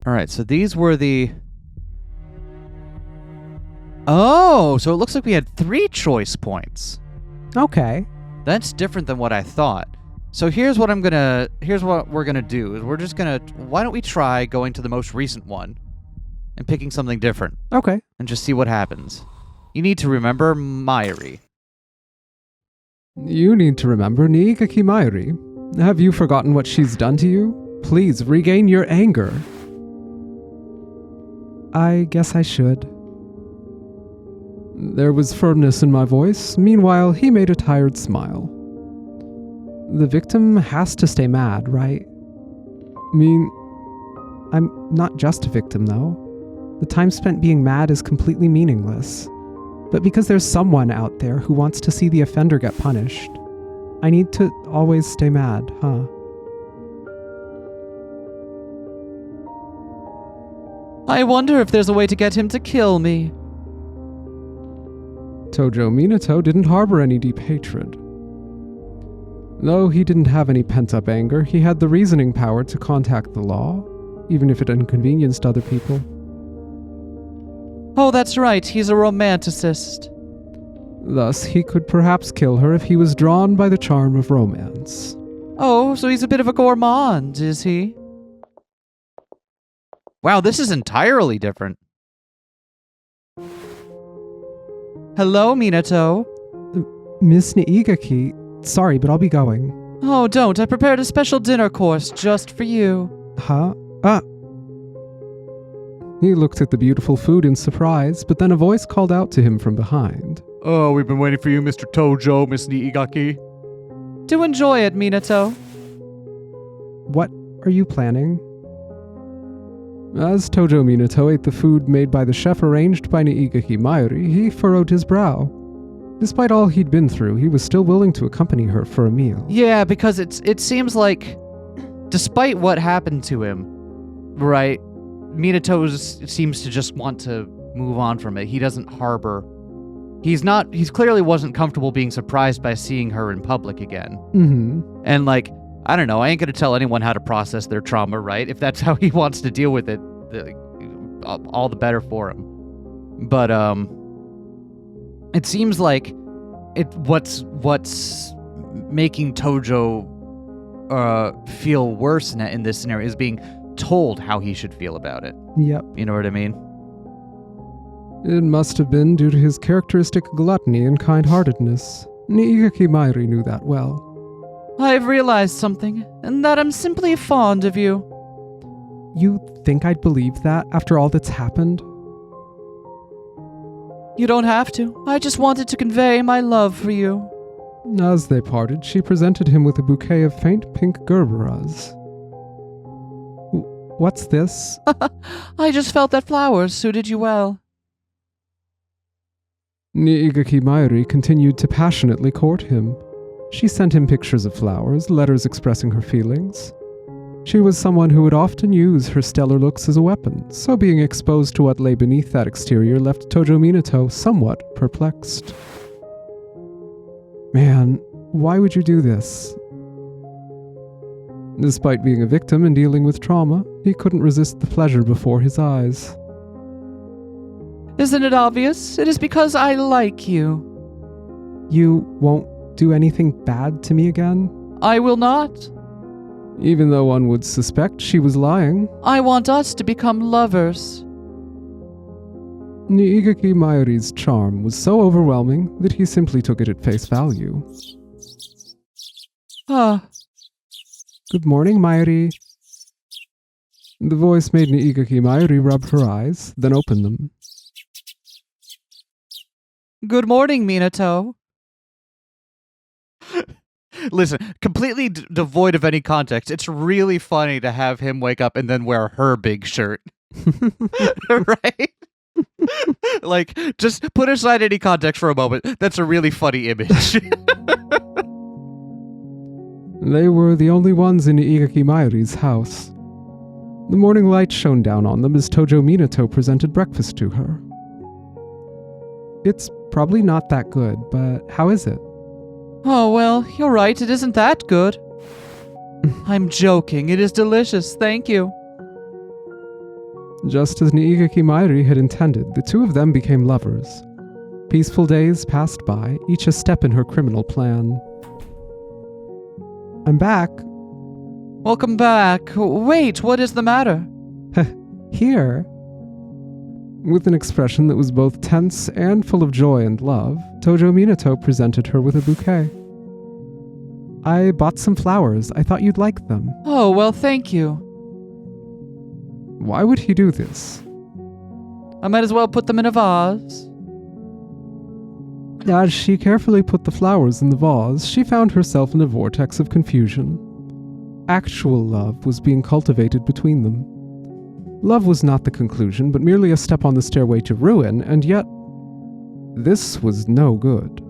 Alright, so these were the... Oh, so it looks like we had 3 choice points. Okay. That's different than what I thought. So here's what we're gonna do. Is we're just gonna... Why don't we try going to the most recent one and picking something different? Okay. And just see what happens. You need to remember Mayuri. You need to remember Niigaki Mayuri. Have you forgotten what she's done to you? Please regain your anger. I guess I should. There was firmness in my voice. Meanwhile, he made a tired smile. The victim has to stay mad, right? I'm not just a victim, though. The time spent being mad is completely meaningless. But because there's someone out there who wants to see the offender get punished, I need to always stay mad, huh? I wonder if there's a way to get him to kill me. Tojo Minato didn't harbor any deep hatred. Though he didn't have any pent-up anger, he had the reasoning power to contact the law, even if it inconvenienced other people. Oh, that's right, he's a romanticist. Thus, he could perhaps kill her if he was drawn by the charm of romance. Oh, so he's a bit of a gourmand, is he? Wow, this is entirely different. Hello, Minato. Miss Niigaki, sorry, but I'll be going. Oh, don't. I prepared a special dinner course just for you. Huh? He looked at the beautiful food in surprise, but then a voice called out to him from behind. Oh, we've been waiting for you, Mr. Tojo, Miss Niigaki. Do enjoy it, Minato. What are you planning? As Tojo Minato ate the food made by the chef arranged by Niigaki Mayuri, he furrowed his brow. Despite all he'd been through, he was still willing to accompany her for a meal. Yeah, because it seems like, despite what happened to him, right, Minato seems to just want to move on from it. He doesn't harbor... He clearly wasn't comfortable being surprised by seeing her in public again. Mm-hmm. And like, I don't know, I ain't gonna tell anyone how to process their trauma, right? If that's how he wants to deal with it, all the better for him. But, it seems like what's making Tojo feel worse in this scenario is being told how he should feel about it. Yep. You know what I mean? It must have been due to his characteristic gluttony and kind-heartedness. Niigaki Mayuri knew that well. I've realized something, and that I'm simply fond of you. You think I'd believe that after all that's happened? You don't have to. I just wanted to convey my love for you. As they parted, she presented him with a bouquet of faint pink gerberas. What's this? I just felt that flowers suited you well. Niigaki Mayuri continued to passionately court him. She sent him pictures of flowers, letters expressing her feelings. She was someone who would often use her stellar looks as a weapon, so being exposed to what lay beneath that exterior left Tojo Minato somewhat perplexed. Man, why would you do this? Despite being a victim and dealing with trauma, he couldn't resist the pleasure before his eyes. Isn't it obvious? It is because I like you. You won't do anything bad to me again? I will not. Even though one would suspect she was lying. I want us to become lovers. Niigaki Mayuri's charm was so overwhelming that he simply took it at face value. Ah. Good morning, Mayuri. The voice made Niigaki Mayuri rub her eyes, then open them. Good morning, Minato. Listen, completely devoid of any context, it's really funny to have him wake up and then wear her big shirt. Right? Like, just put aside any context for a moment. That's a really funny image. They were the only ones in Niigaki Mayuri's house. The morning light shone down on them as Tojo Minato presented breakfast to her. It's probably not that good, but how is it? Oh, well, you're right, it isn't that good. I'm joking, it is delicious, thank you. Just as Niigaki Mairi had intended, the two of them became lovers. Peaceful days passed by, each a step in her criminal plan. I'm back. Welcome back. Wait, what is the matter? Here. With an expression that was both tense and full of joy and love, Tojo Minato presented her with a bouquet. I bought some flowers. I thought you'd like them. Oh, well, thank you. Why would he do this? I might as well put them in a vase. As she carefully put the flowers in the vase, she found herself in a vortex of confusion. Actual love was being cultivated between them. Love was not the conclusion, but merely a step on the stairway to ruin, and yet this was no good.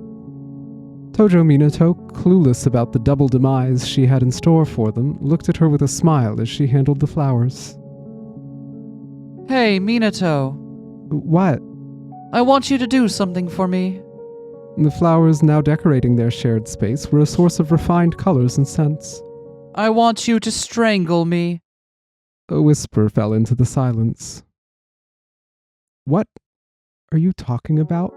Tojo Minato, clueless about the double demise she had in store for them, looked at her with a smile as she handled the flowers. Hey, Minato. What? I want you to do something for me. The flowers, now decorating their shared space, were a source of refined colors and scents. I want you to strangle me. A whisper fell into the silence. What are you talking about?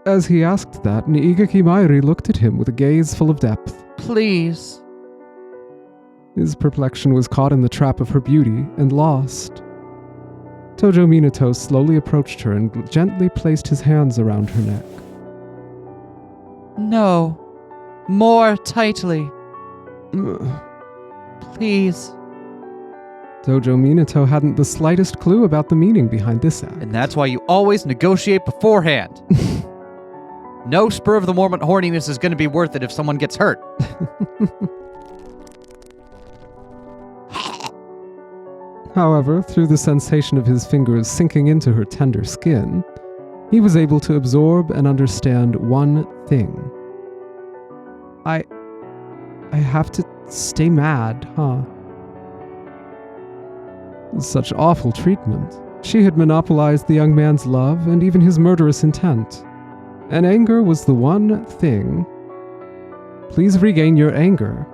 As he asked that, Niigaki Mairi looked at him with a gaze full of depth. Please. His perplexion was caught in the trap of her beauty and lost. Tojo Minato slowly approached her and gently placed his hands around her neck. No. More tightly. Please. Tojo Minato hadn't the slightest clue about the meaning behind this act. And that's why you always negotiate beforehand. No spur of the moment horniness is going to be worth it if someone gets hurt. However, through the sensation of his fingers sinking into her tender skin, he was able to absorb and understand one thing. I have to stay mad, huh? Such awful treatment. She had monopolized the young man's love and even his murderous intent. And anger was the one thing. Please regain your anger.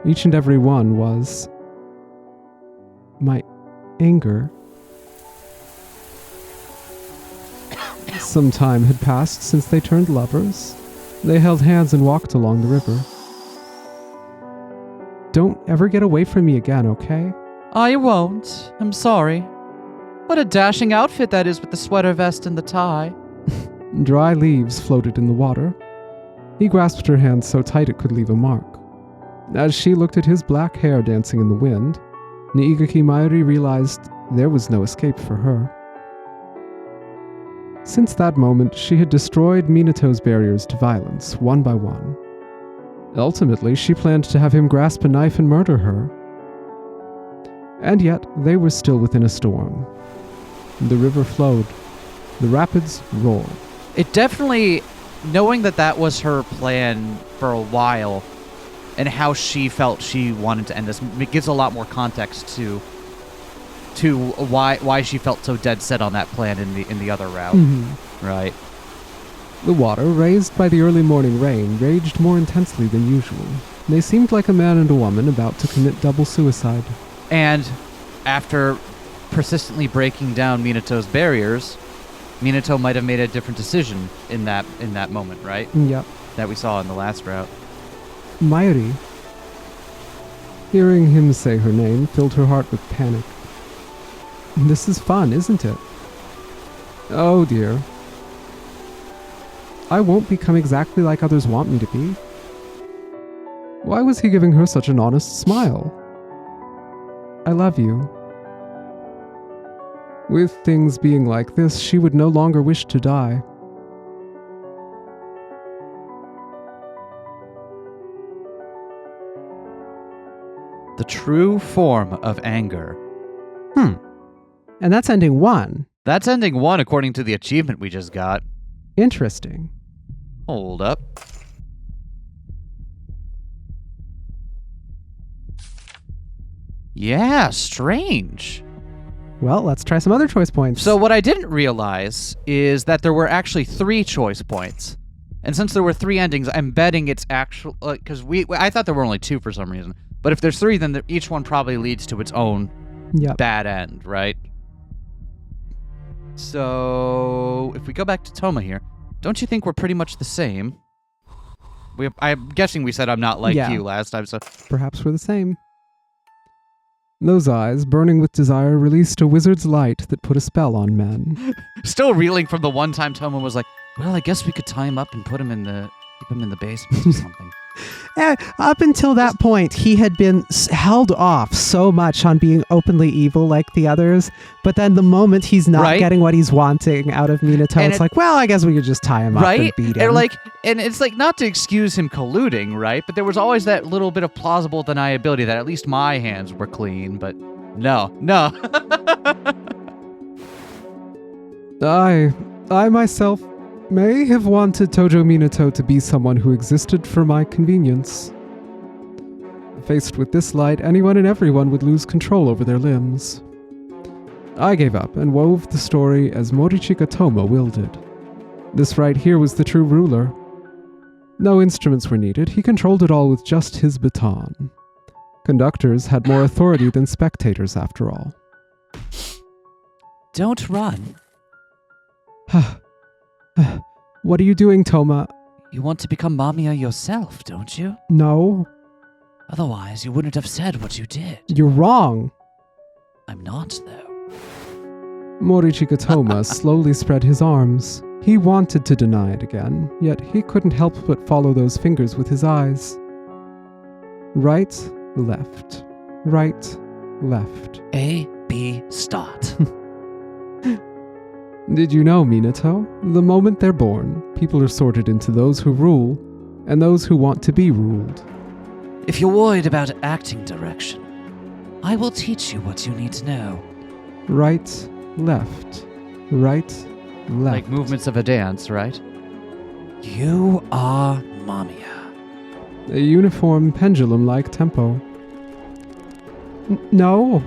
Each and every one was my anger. Some time had passed since they turned lovers. They held hands and walked along the river. Don't ever get away from me again, okay? I won't. I'm sorry. What a dashing outfit that is with the sweater vest and the tie. Dry leaves floated in the water. He grasped her hand so tight it could leave a mark. As she looked at his black hair dancing in the wind, Niigaki Mairi realized there was no escape for her. Since that moment, she had destroyed Minato's barriers to violence, one by one. Ultimately, she planned to have him grasp a knife and murder her. And yet, they were still within a storm. The river flowed. The rapids roared. It definitely, knowing that that was her plan for a while, and how she felt she wanted to end this, it gives a lot more context to why she felt so dead set on that plan in the other route. Mm-hmm. Right. The water, raised by the early morning rain, raged more intensely than usual. They seemed like a man and a woman about to commit double suicide. And after persistently breaking down Minato's barriers, Minato might have made a different decision in that moment, right? Yep. That we saw in the last route. Mairi. Hearing him say her name filled her heart with panic. This is fun, isn't it? Oh dear. I won't become exactly like others want me to be. Why was he giving her such an honest smile? I love you. With things being like this, she would no longer wish to die. The true form of anger. And that's ending 1. That's ending 1 according to the achievement we just got. Interesting. Hold up. Yeah, strange. Well, let's try some other choice points. So what I didn't realize is that there were actually 3 choice points. And since there were 3 endings, I'm betting it's actual... Because I thought there were only 2 for some reason. But if there's 3, then each one probably leads to its own Yep. bad end, right? So, if we go back to Toma here, don't you think we're pretty much the same? I'm guessing we said I'm not like Yeah. you last time, so... Perhaps we're the same. Those eyes, burning with desire, released a wizard's light that put a spell on men. Still reeling from the one time Toma was like, well, I guess we could tie him up and keep him in the basement or something. Up until that point, he had been held off so much on being openly evil like the others, but then the moment he's not Right? getting what he's wanting out of Minato, And it's like, well, I guess we could just tie him up and Right? beat him. And it's like, not to excuse him colluding, right? But there was always that little bit of plausible deniability that at least my hands were clean, but no. I myself may have wanted Tojo Minato to be someone who existed for my convenience. Faced with this light, anyone and everyone would lose control over their limbs. I gave up and wove the story as Morichika Toma willed it. This right here was the true ruler. No instruments were needed, he controlled it all with just his baton. Conductors had more authority than spectators, after all. Don't run. What are you doing, Toma? You want to become Mamiya yourself, don't you? No, Otherwise, you wouldn't have said what you did. you're wrong. I'm not, though. Morichika Toma slowly spread his arms. He wanted to deny it again, yet he couldn't help but follow those fingers with his eyes. Right, left. Right, left. A, B, start. Did you know, Minato? The moment they're born, people are sorted into those who rule and those who want to be ruled. If you're worried about acting direction, I will teach you what you need to know. Right, left. Right, left. Like movements of a dance, right? You are Mamiya. A uniform pendulum-like tempo. No.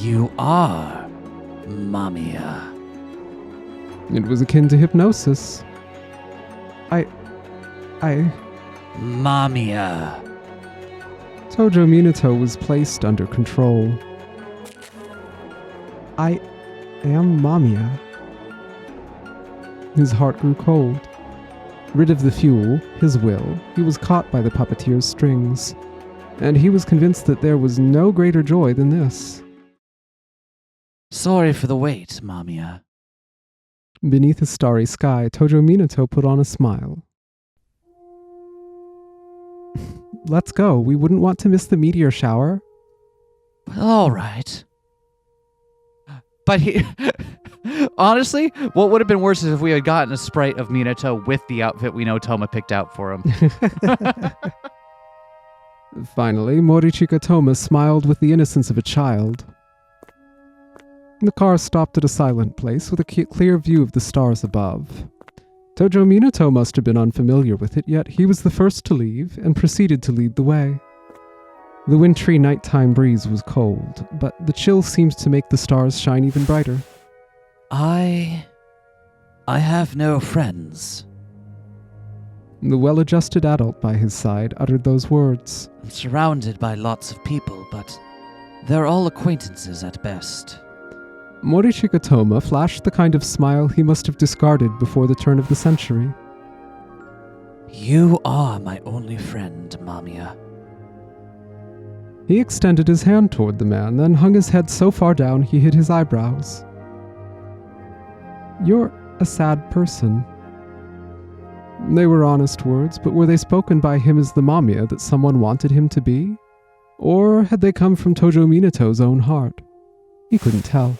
You are Mamiya. It was akin to hypnosis. I... Mamiya. Tojo Minato was placed under control. I am Mamiya. His heart grew cold. Rid of the fuel, his will, he was caught by the puppeteer's strings. And he was convinced that there was no greater joy than this. Sorry for the wait, Mamiya. Beneath a starry sky, Tojo Minato put on a smile. Let's go. We wouldn't want to miss the meteor shower. All right. But honestly, what would have been worse is if we had gotten a sprite of Minato with the outfit we know Toma picked out for him. Finally, Morichika Toma smiled with the innocence of a child. The car stopped at a silent place with a clear view of the stars above. Tojo Minato must have been unfamiliar with it, yet he was the first to leave and proceeded to lead the way. The wintry nighttime breeze was cold, but the chill seemed to make the stars shine even brighter. I have no friends. The well-adjusted adult by his side uttered those words. I'm surrounded by lots of people, but they're all acquaintances at best. Morichika Toma flashed the kind of smile he must have discarded before the turn of the century. You are my only friend, Mamiya. He extended his hand toward the man, then hung his head so far down he hid his eyebrows. You're a sad person. They were honest words, but were they spoken by him as the Mamiya that someone wanted him to be? Or had they come from Tojo Minato's own heart? He couldn't tell.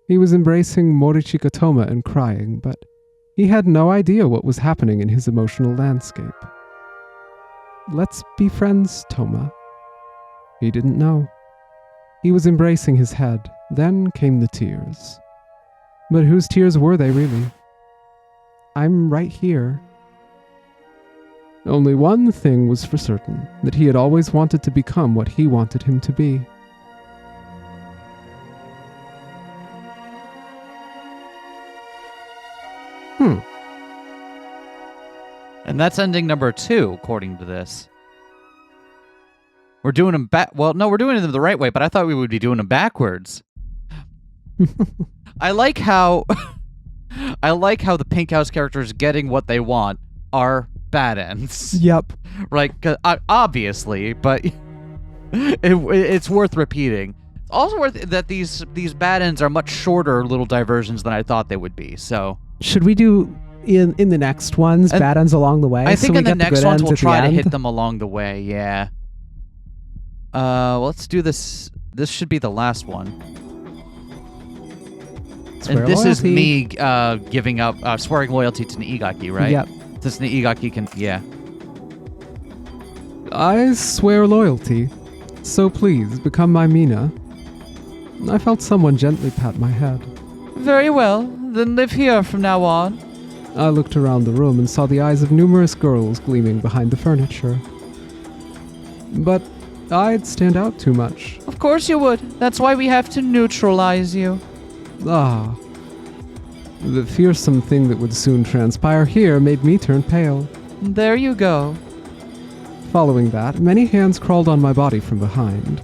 He was embracing Morichika Toma and crying, but he had no idea what was happening in his emotional landscape. Let's be friends, Toma. He didn't know. He was embracing his head. Then came the tears. But whose tears were they really? I'm right here. Only one thing was for certain, that he had always wanted to become what he wanted him to be. And that's ending number 2, according to this. We're doing them back. Well, no, we're doing them the right way, but I thought we would be doing them backwards. I like how the Pink House characters getting what they want are bad ends. Yep. Right? 'Cause, obviously, but it's worth repeating. It's also worth that these bad ends are much shorter little diversions than I thought they would be. So should we do in the next ones bad ends along the way? I think so in the next ones we'll try to end? hit them along the way. Yeah. Let's do this. This should be the last one. Swear And this is loyalty. me giving up, swearing loyalty to Niigaki, right? Yep. This Niigaki can, yeah. I swear loyalty, so please become my Mina. I felt someone gently pat my head. Very well, then live here from now on. I looked around the room and saw the eyes of numerous girls gleaming behind the furniture. But I'd stand out too much. Of course you would. That's why we have to neutralize you. Ah. The fearsome thing that would soon transpire here made me turn pale. There you go. Following that, many hands crawled on my body from behind.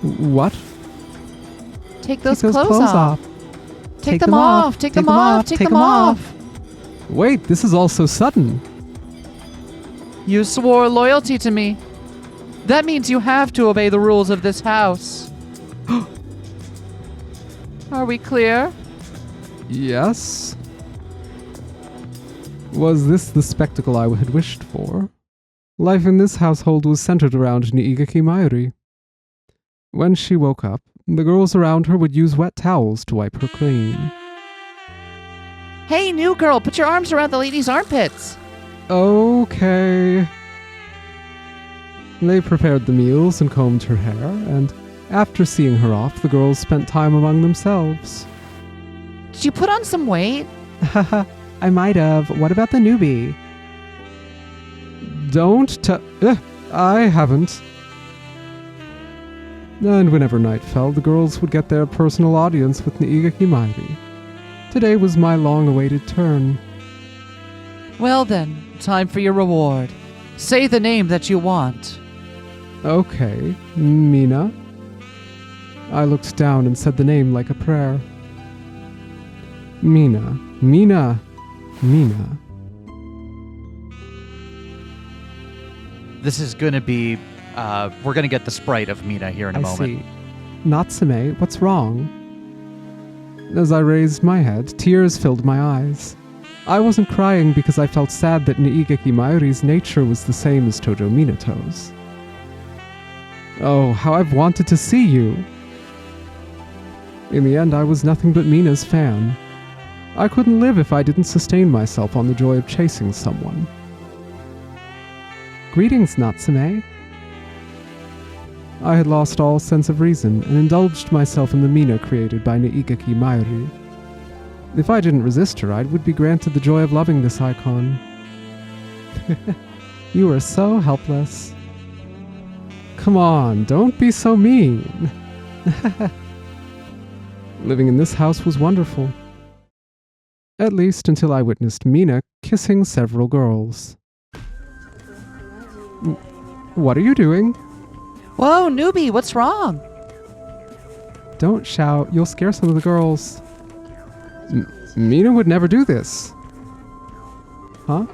What? Take those Take clothes off. Take them off. Take them off. Take them off. Wait, this is all so sudden. You swore loyalty to me. That means you have to obey the rules of this house. Are we clear? Yes? Was this the spectacle I had wished for? Life in this household was centered around Niigaki Mayuri. When she woke up, the girls around her would use wet towels to wipe her clean. Hey, new girl, put your arms around the lady's armpits. Okay. They prepared the meals and combed her hair, and after seeing her off, the girls spent time among themselves. Did you put on some weight? Haha, I might have. What about the newbie? Don't I haven't. And whenever night fell, the girls would get their personal audience with Niigaki Mayuri. Today was my long-awaited turn. Well then, time for your reward. Say the name that you want. Okay, Mina. I looked down and said the name like a prayer. Mina, Mina, Mina. This is gonna be, we're gonna get the sprite of Mina here in a I moment. see. Natsume, what's wrong? As I raised my head, tears filled my eyes. I wasn't crying because I felt sad that Niigaki Mayuri's nature was the same as Tojo Minato's. Oh, how I've wanted to see you! In the end, I was nothing but Mina's fan. I couldn't live if I didn't sustain myself on the joy of chasing someone. Greetings, Natsume. I had lost all sense of reason and indulged myself in the Mina created by Niigaki Mayuri. If I didn't resist her, I would be granted the joy of loving this icon. You are so helpless. Come on, don't be so mean. Living in this house was wonderful. At least until I witnessed Mina kissing several girls. What are you doing? Whoa, newbie, what's wrong? Don't shout, you'll scare some of the girls. Mina would never do this. Huh?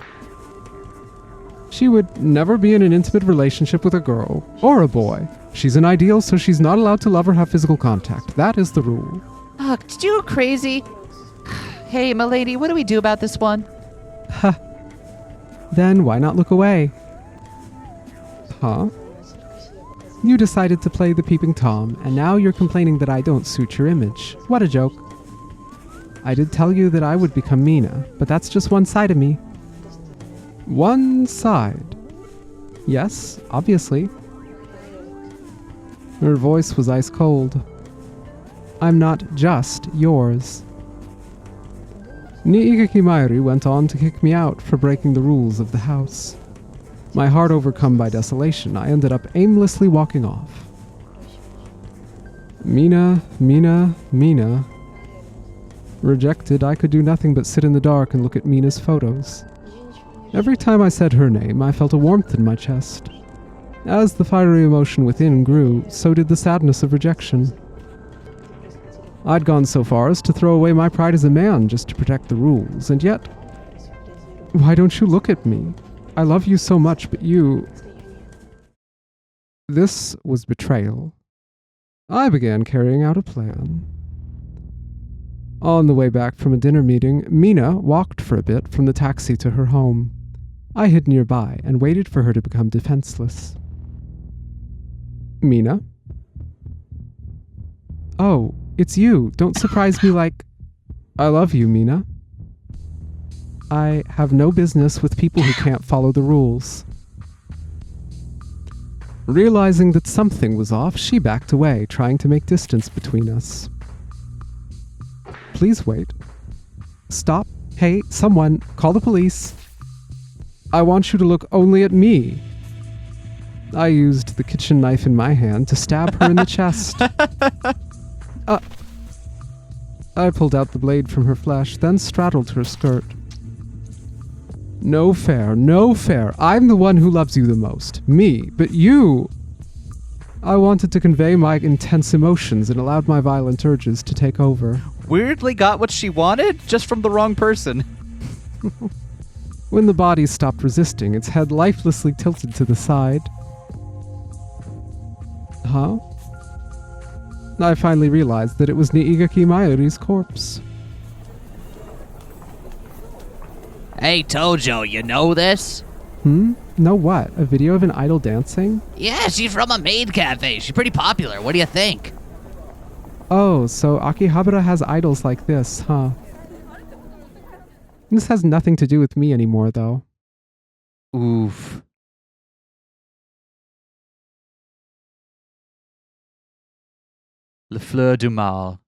She would never be in an intimate relationship with a girl or a boy. She's an ideal, so she's not allowed to love or have physical contact. That is the rule. Ugh, did you go crazy? Hey, my lady, what do we do about this one? Then why not look away? Huh? You decided to play the peeping Tom, and now you're complaining that I don't suit your image. What a joke. I did tell you that I would become Mina, but that's just one side of me. One side. Yes, obviously. Her voice was ice cold. I'm not just yours. Niigaki Mayuri went on to kick me out for breaking the rules of the house. My heart overcome by desolation, I ended up aimlessly walking off. Mina, Mina, Mina. Rejected, I could do nothing but sit in the dark and look at Mina's photos. Every time I said her name, I felt a warmth in my chest. As the fiery emotion within grew, so did the sadness of rejection. I'd gone so far as to throw away my pride as a man just to protect the rules, and yet... Why don't you look at me? I love you so much, but you... This was betrayal. I began carrying out a plan. On the way back from a dinner meeting, Mina walked for a bit from the taxi to her home. I hid nearby and waited for her to become defenseless. Mina? Oh, it's you. Don't surprise me like... I love you, Mina. I have no business with people who can't follow the rules. Realizing that something was off, she backed away, trying to make distance between us. Please wait. Stop. Hey, someone, call the police. I want you to look only at me. I used the kitchen knife in my hand to stab her in the chest. I pulled out the blade from her flesh, then straddled her skirt. No fair, no fair. I'm the one who loves you the most. Me. But you... I wanted to convey my intense emotions and allowed my violent urges to take over. Weirdly got what she wanted, just from the wrong person. When the body stopped resisting, its head lifelessly tilted to the side. Huh? I finally realized that it was Niigaki Mayuri's corpse. Hey, Tojo, you know this? No what? A video of an idol dancing? Yeah, she's from a maid cafe. She's pretty popular. What do you think? Oh, so Akihabara has idols like this, huh? This has nothing to do with me anymore, though. Oof. Le Fleur du Mal.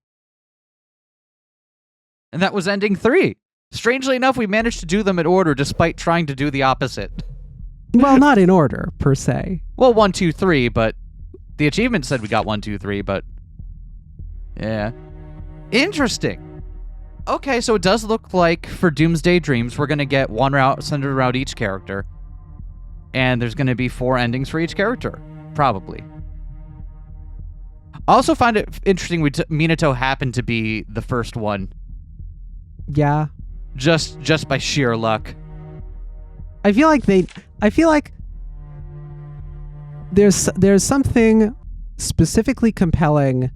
And that was ending 3. Strangely enough, we managed to do them in order despite trying to do the opposite. Well, not in order, per se. Well, 1, 2, 3, but the achievement said we got 1, 2, 3, but yeah. Interesting. Okay, so it does look like for Doomsday Dreams, we're going to get one route centered around each character. And there's going to be 4 endings for each character. Probably. I also find it interesting Minato happened to be the first one. Yeah. Just by sheer luck. I feel like there's something specifically compelling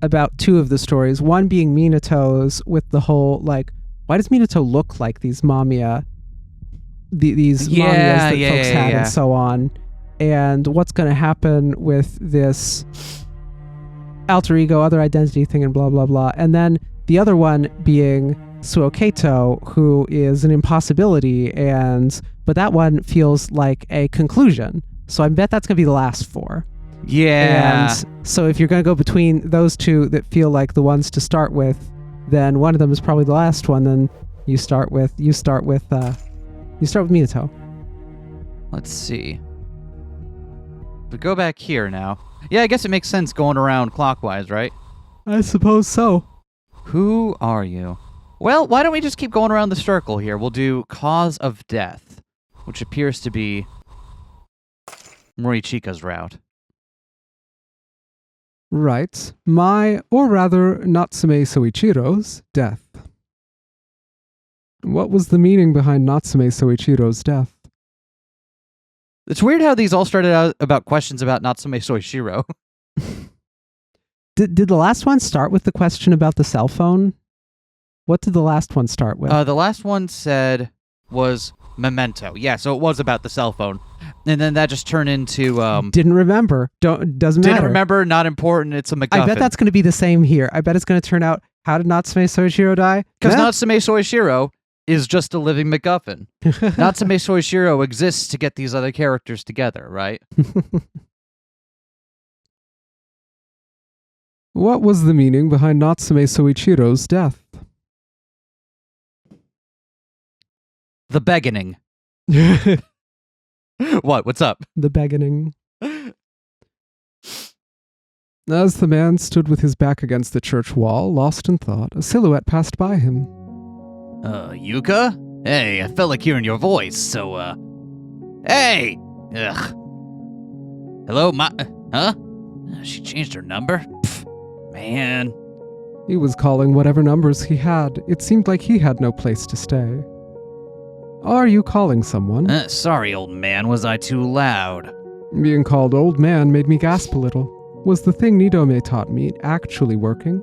about 2 of the stories. One being Minato's with the whole, like, why does Minato look like these Mamiya? These Mamiyas that folks had and so on. And what's going to happen with this alter ego, other identity thing and blah, blah, blah. And then the other one being Suou Keito, who is an impossibility, but that one feels like a conclusion. So I bet that's going to be the last 4. Yeah. And so if you're going to go between those 2 that feel like the ones to start with, then one of them is probably the last one. Then you start with Minato. Let's see. We go back here now. Yeah, I guess it makes sense going around clockwise, right? I suppose so. Who are you? Well, why don't we just keep going around the circle here? We'll do cause of death, which appears to be Morichika's route. Right. My, or rather, Natsume Souichirou's death. What was the meaning behind Natsume Souichirou's death? It's weird how these all started out about questions about Natsume Souichirou. Did the last one start with the question about the cell phone? What did the last one start with? The last one was Memento. Yeah, so it was about the cell phone. And then that just turned into... Didn't remember. Doesn't matter. Didn't remember, not important, it's a MacGuffin. I bet that's going to be the same here. I bet it's going to turn out, how did Natsume Souichirou die? Because Natsume Souichirou is just a living MacGuffin. Natsume Souichirou exists to get these other characters together, right? What was the meaning behind Natsume Souichirou's death? The beginning. What? What's up? The beginning. As the man stood with his back against the church wall, lost in thought, a silhouette passed by him. Yuka? Hey, I felt like hearing your voice, so, Hey! Ugh. Hello, huh? She changed her number? Pfft, man. He was calling whatever numbers he had. It seemed like he had no place to stay. Are you calling someone? Sorry, old man, was I too loud? Being called old man made me gasp a little. Was the thing Nidome taught me actually working?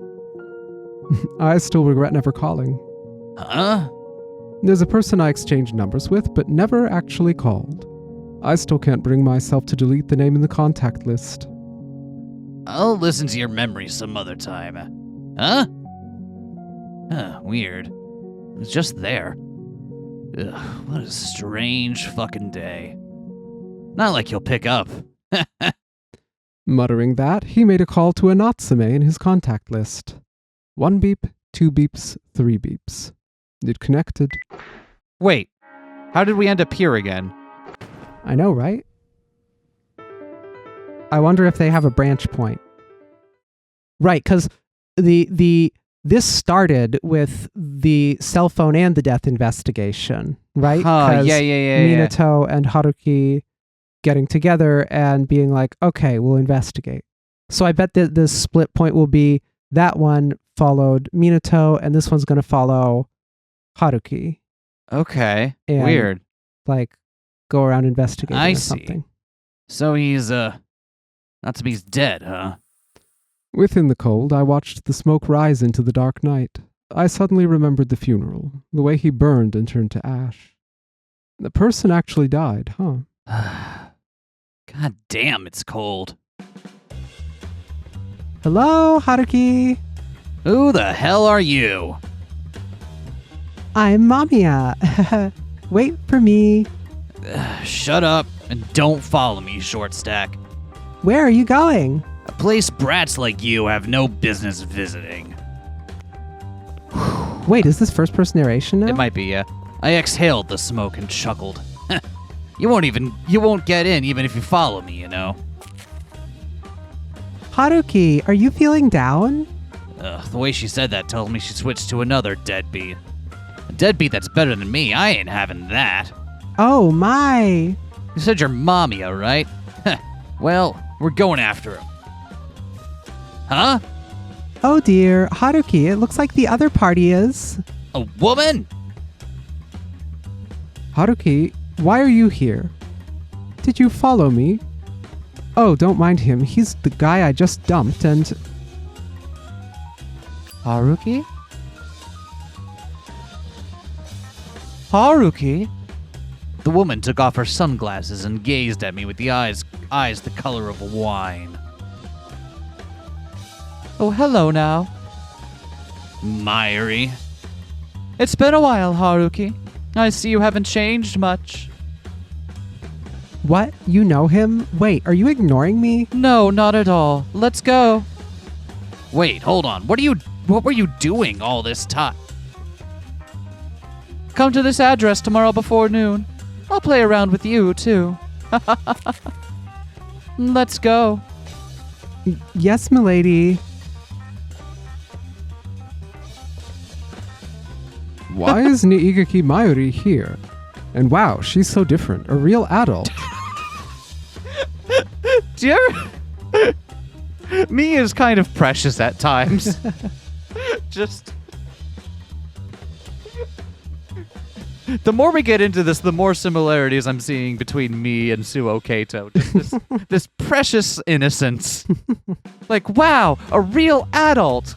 I still regret never calling. Huh? There's a person I exchanged numbers with, but never actually called. I still can't bring myself to delete the name in the contact list. I'll listen to your memories some other time. Huh? Weird. It was just there. Ugh, what a strange fucking day. Not like he'll pick up. Muttering that, he made a call to a Natsume in his contact list. 1 beep, 2 beeps, 3 beeps. It connected. Wait, how did we end up here again? I know, right? I wonder if they have a branch point. Right, because this started with the cell phone and the death investigation, right? Huh, yeah. Minato and Haruki getting together and being like, okay, we'll investigate. So I bet that the split point will be that one followed Minato and this one's going to follow Haruki. Okay, And, weird. Like, go around investigating I or see. something. So he's, Natsume's dead, huh? Within the cold, I watched the smoke rise into the dark night. I suddenly remembered the funeral, the way he burned and turned to ash. The person actually died, huh? God damn, it's cold. Hello, Haruki. Who the hell are you? I'm Mamiya. Wait for me. Shut up and don't follow me, short stack. Where are you going? A place brats like you have no business visiting. Wait, is this first person narration now? It might be, yeah. I exhaled the smoke and chuckled. You won't get in even if you follow me, you know. Haruki, are you feeling down? The way she said that tells me she switched to another deadbeat. A deadbeat that's better than me, I ain't having that. Oh my. You said you're Mamiya, right? Well, we're going after him. Huh? Oh dear, Haruki, it looks like the other party is. A woman? Haruki, why are you here? Did you follow me? Oh, don't mind him. He's the guy I just dumped and... Haruki? Haruki? The woman took off her sunglasses and gazed at me with the eyes the color of wine. Oh, hello now. Myri. It's been a while, Haruki. I see you haven't changed much. What? You know him? Wait, are you ignoring me? No, not at all. Let's go. Wait, hold on. What were you doing all this time? Come to this address tomorrow before noon. I'll play around with you, too. Let's go. Yes, milady. Why is Niigaki Mayuri here? And wow, she's so different. A real adult. Do you ever... Me is kind of precious at times. Just... The more we get into this, the more similarities I'm seeing between me and Suou Keito. Just this precious innocence. Like, wow, a real adult.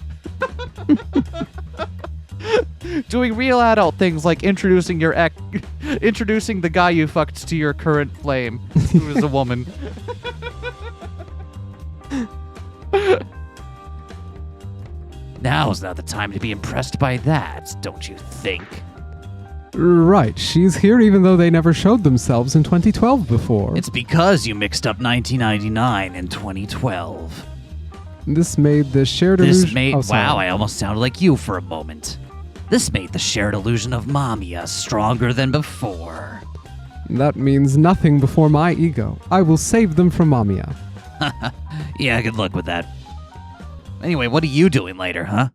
Doing real adult things like introducing the guy you fucked to your current flame, who is a woman. Now's not the time to be impressed by that, don't you think? Right, she's here even though they never showed themselves in 2012 before. It's because you mixed up 1999 and 2012. This made the shared illusion... Wow, I almost sounded like you for a moment. This made the shared illusion of Mamiya stronger than before. That means nothing before my ego. I will save them from Mamiya. Yeah, good luck with that. Anyway, what are you doing later, huh?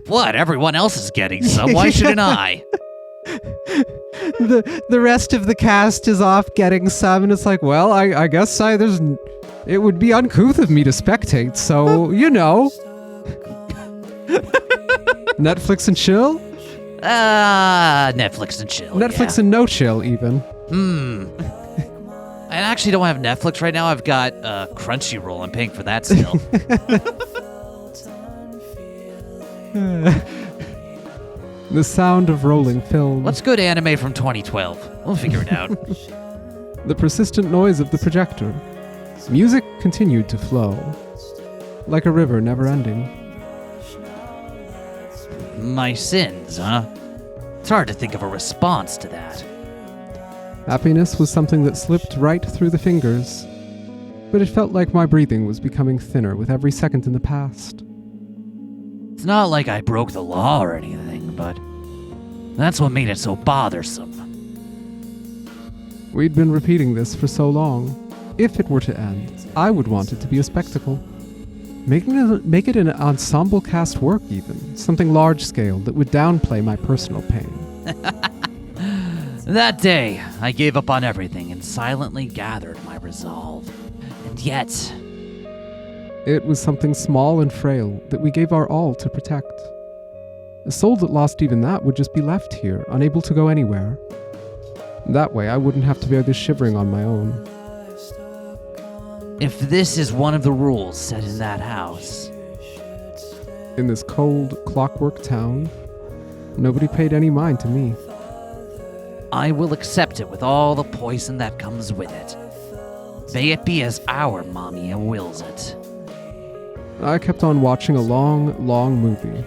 What? Everyone else is getting some. Why shouldn't I? the rest of the cast is off getting some, and it's like, well, I guess it would be uncouth of me to spectate, so, you know. Netflix and chill? Netflix and chill. Netflix and no chill, even. I actually don't have Netflix right now. I've got Crunchyroll. I'm paying for that still. The sound of rolling film. What's good anime from 2012? We'll figure it out. The persistent noise of the projector. Music continued to flow, like a river never ending. My sins, huh? It's hard to think of a response to that. Happiness was something that slipped right through the fingers, but it felt like my breathing was becoming thinner with every second in the past. It's not like I broke the law or anything, but that's what made it so bothersome. We'd been repeating this for so long. If it were to end, I would want it to be a spectacle. Make it an ensemble cast work even, something large-scale that would downplay my personal pain. That day, I gave up on everything and silently gathered my resolve. And yet... It was something small and frail that we gave our all to protect. A soul that lost even that would just be left here, unable to go anywhere. That way, I wouldn't have to bear this shivering on my own. If this is one of the rules set in that house... In this cold, clockwork town, nobody paid any mind to me. I will accept it with all the poison that comes with it. May it be as our MAMIYA wills it. I kept on watching a long, long movie.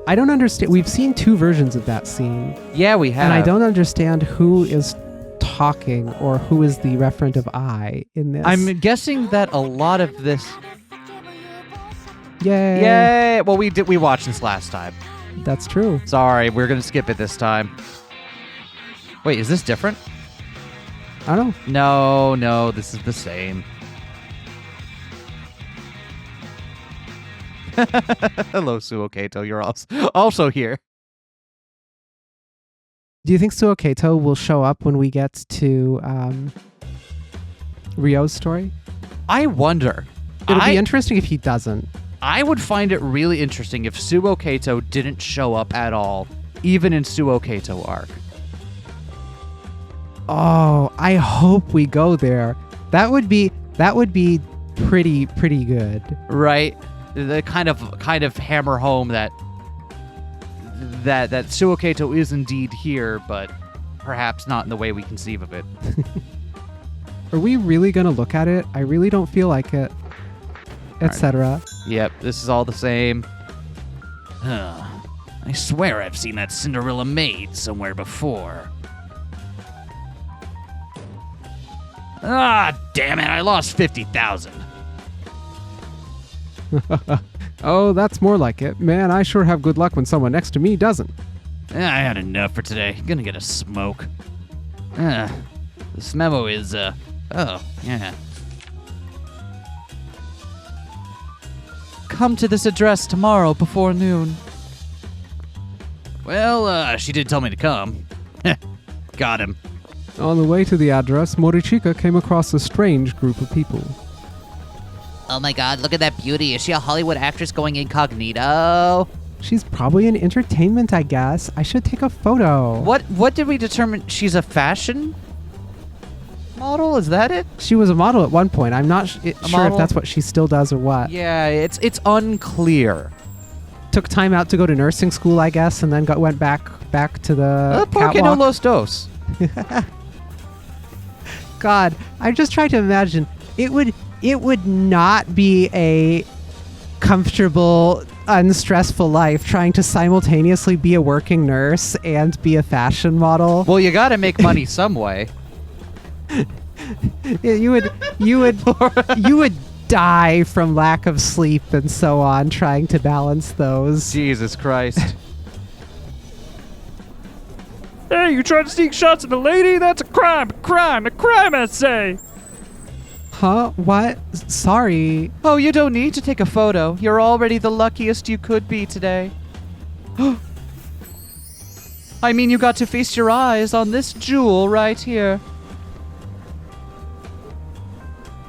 I don't understand. We've seen two versions of that scene. Yeah, we have. And I don't understand who is talking or who is the referent of I in this. I'm guessing that a lot of this... Yay. Yay! Well, we watched this last time. That's true. Sorry, we're going to skip it this time. Wait, is this different? I don't know. No, this is the same. Hello, Suou Keito. You're also here. Do you think Suou Keito will show up when we get to Ryo's story? I wonder. It'll be interesting if he doesn't. I would find it really interesting if Suou Keito didn't show up at all, even in Suou Keito arc. Oh, I hope we go there. That would be pretty good. Right? The kind of hammer home that Suou Keito is indeed here, but perhaps not in the way we conceive of it. Are we really gonna look at it? I really don't feel like it. Etc. Yep, this is all the same. I swear I've seen that Cinderella maid somewhere before. Ah, damn it, I lost 50,000. Oh, that's more like it. Man, I sure have good luck when someone next to me doesn't. I had enough for today. Gonna get a smoke. This memo is, oh, yeah. Come to this address tomorrow before noon. Well, she did tell me to come. Got him. On the way to the address, Morichika came across a strange group of people. Oh my god, look at that beauty. Is she a Hollywood actress going incognito? She's probably in entertainment, I guess. I should take a photo. What did we determine? She's a fashion model? Is that it? She was a model at one point. I'm not sure model? if that's what she still does or what. Yeah, it's unclear. Took time out to go to nursing school, I guess, and then went back to the Porque no catwalk. los dos. God, I'm just trying to imagine. It would not be a comfortable, unstressful life trying to simultaneously be a working nurse and be a fashion model. Well, you got to make money some way. You would die from lack of sleep and so on trying to balance those. Jesus Christ. Hey, you trying to sneak shots at a lady? That's a crime, I say. Huh? What? Sorry. Oh, you don't need to take a photo. You're already the luckiest you could be today. I mean, you got to feast your eyes on this jewel right here.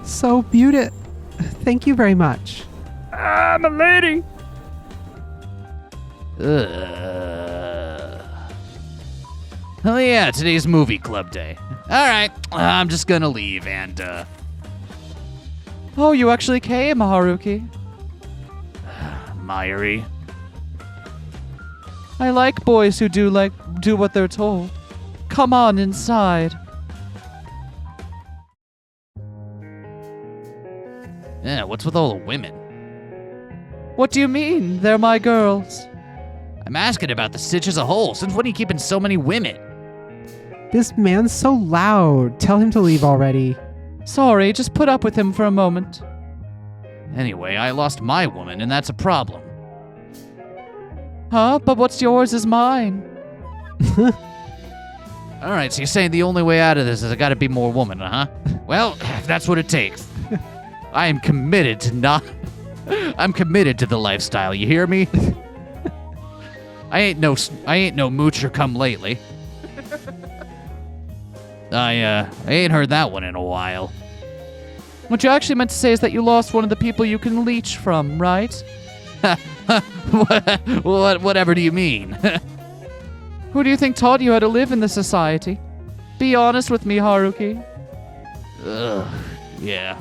So beautiful. Thank you very much. I'm a lady. Oh yeah, today's movie club day. All right, I'm just gonna leave and, Oh, you actually came, Haruki. Mayuri. I like boys who do what they're told. Come on inside. Yeah, what's with all the women? What do you mean? They're my girls. I'm asking about the Stitch as a whole. Since when are you keeping so many women? This man's so loud. Tell him to leave already. Sorry, just put up with him for a moment. Anyway, I lost my woman, and that's a problem. Huh? But what's yours is mine. All right, so you're saying the only way out of this is I gotta be more woman, huh? Well, if that's what it takes. I am committed to I'm committed to the lifestyle, you hear me? I ain't no moocher come lately. I ain't heard that one in a while. What you actually meant to say is that you lost one of the people you can leech from, right? Whatever do you mean? Who do you think taught you how to live in this society? Be honest with me, Haruki. Ugh, yeah.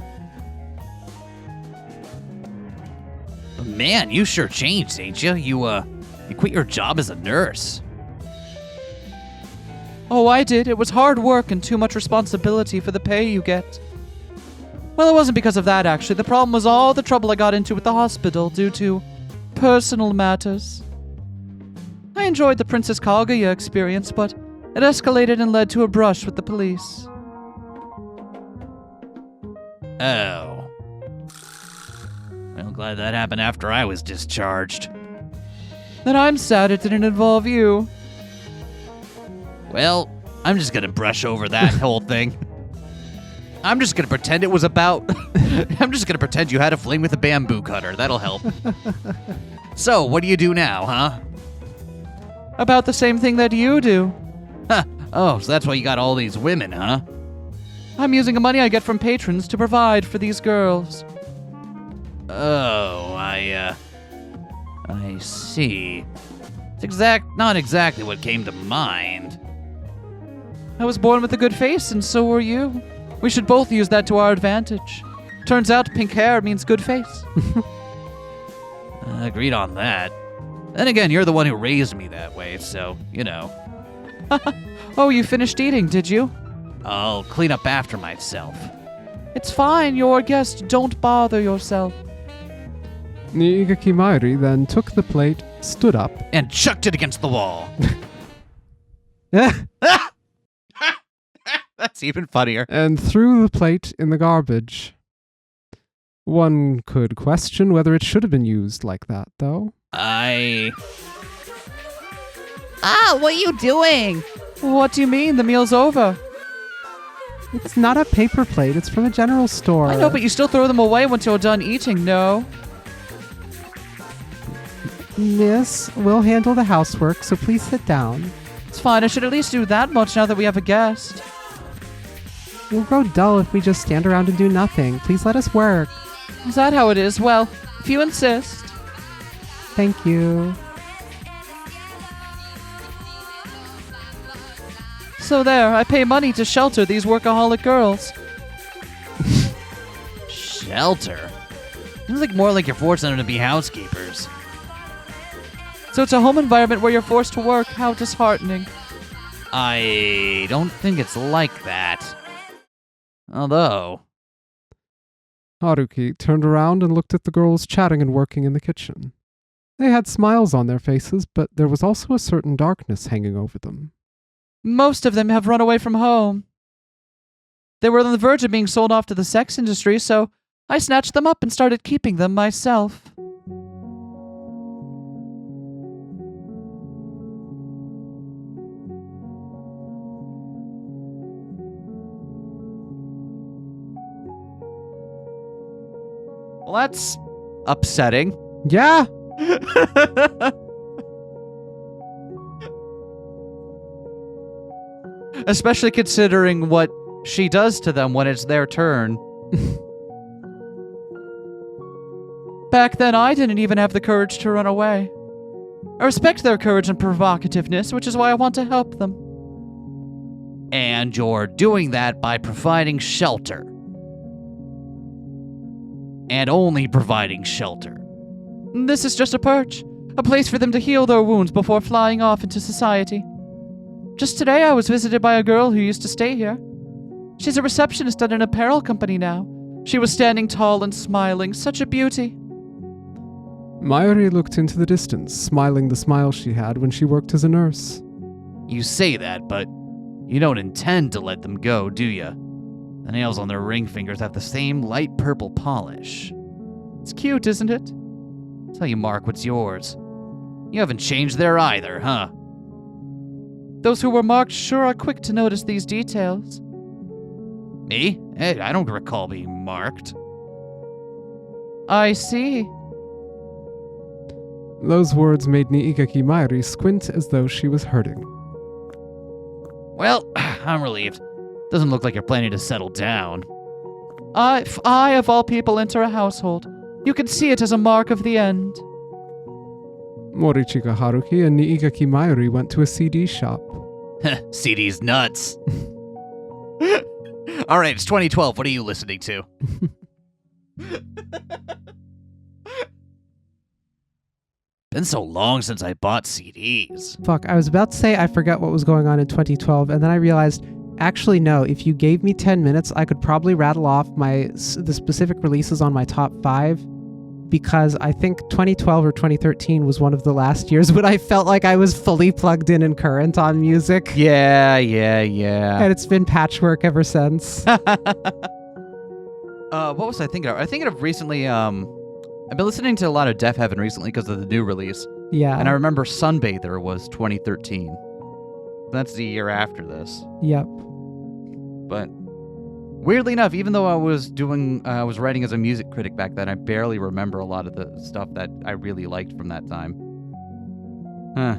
But man, you sure changed, ain't you? You quit your job as a nurse. Oh, I did. It was hard work and too much responsibility for the pay you get. Well, it wasn't because of that, actually. The problem was all the trouble I got into with the hospital due to personal matters. I enjoyed the Princess Kaguya experience, but it escalated and led to a brush with the police. Oh. Well, glad that happened after I was discharged. Then I'm sad it didn't involve you. Well, I'm just gonna brush over that whole thing. I'm just gonna pretend it was about... I'm just gonna pretend you had a fling with a bamboo cutter. That'll help. So, what do you do now, huh? About the same thing that you do. Huh. Oh, so that's why you got all these women, huh? I'm using the money I get from patrons to provide for these girls. Oh, I see. It's not exactly what came to mind. I was born with a good face, and so were you. We should both use that to our advantage. Turns out pink hair means good face. Agreed on that. Then again, you're the one who raised me that way, so, you know. Oh, you finished eating, did you? I'll clean up after myself. It's fine, you're a guest. Don't bother yourself. Igaki Mayuri then took the plate, stood up, And chucked it against the wall. That's even funnier. and threw the plate in the garbage. One could question whether it should have been used like that, though. Ah, what are you doing? What do you mean? The meal's over. It's not a paper plate. It's from a general store. I know, but you still throw them away once you're done eating, no? Miss, we'll handle the housework, so please sit down. It's fine. I should at least do that much now that we have a guest. We'll grow dull if we just stand around and do nothing. Please let us work. Is that how it is? Well, if you insist. Thank you. So there, I pay money to shelter these workaholic girls. Shelter? Seems like more like you're forcing them to be housekeepers. So it's a home environment where you're forced to work. How disheartening. I don't think it's like that. Although... Haruki turned around and looked at the girls chatting and working in the kitchen. They had smiles on their faces, but there was also a certain darkness hanging over them. Most of them have run away from home. They were on the verge of being sold off to the sex industry, so I snatched them up and started keeping them myself. Well, that's upsetting. Yeah. Especially considering what she does to them when it's their turn. Back then, I didn't even have the courage to run away. I respect their courage and provocativeness, which is why I want to help them. And you're doing that by providing shelter. And only providing shelter. This is just a perch, a place for them to heal their wounds before flying off into society. Just today, I was visited by a girl who used to stay here. She's a receptionist at an apparel company now. She was standing tall and smiling, such a beauty. Mayuri looked into the distance, smiling the smile she had when she worked as a nurse. You say that, but you don't intend to let them go, do you? The nails on their ring fingers have the same light purple polish. It's cute, isn't it? That's how you mark what's yours. You haven't changed there either, huh? Those who were marked sure are quick to notice these details. Me? Hey, I don't recall being marked. I see. Those words made Niigaki Mayuri squint as though she was hurting. Well, I'm relieved. Doesn't look like you're planning to settle down. If I, of all people, enter a household, you can see it as a mark of the end. Morichika Haruki and Niigaki Mayuri went to a CD shop. CD's nuts. All right, it's 2012. What are you listening to? Been so long since I bought CDs. Fuck, I was about to say I forgot what was going on in 2012, and then I realized, actually no, if you gave me 10 minutes, I could probably rattle off the specific releases on my top 5, because I think 2012 or 2013 was one of the last years when I felt like I was fully plugged in and current on music. Yeah. And it's been patchwork ever since. What was I thinking of? I thinking of recently, I've been listening to a lot of Def Heaven recently because of the new release. Yeah. And I remember Sunbather was 2013. That's the year after this. Yep. But weirdly enough, even though I was writing as a music critic back then, I barely remember a lot of the stuff that I really liked from that time. Huh.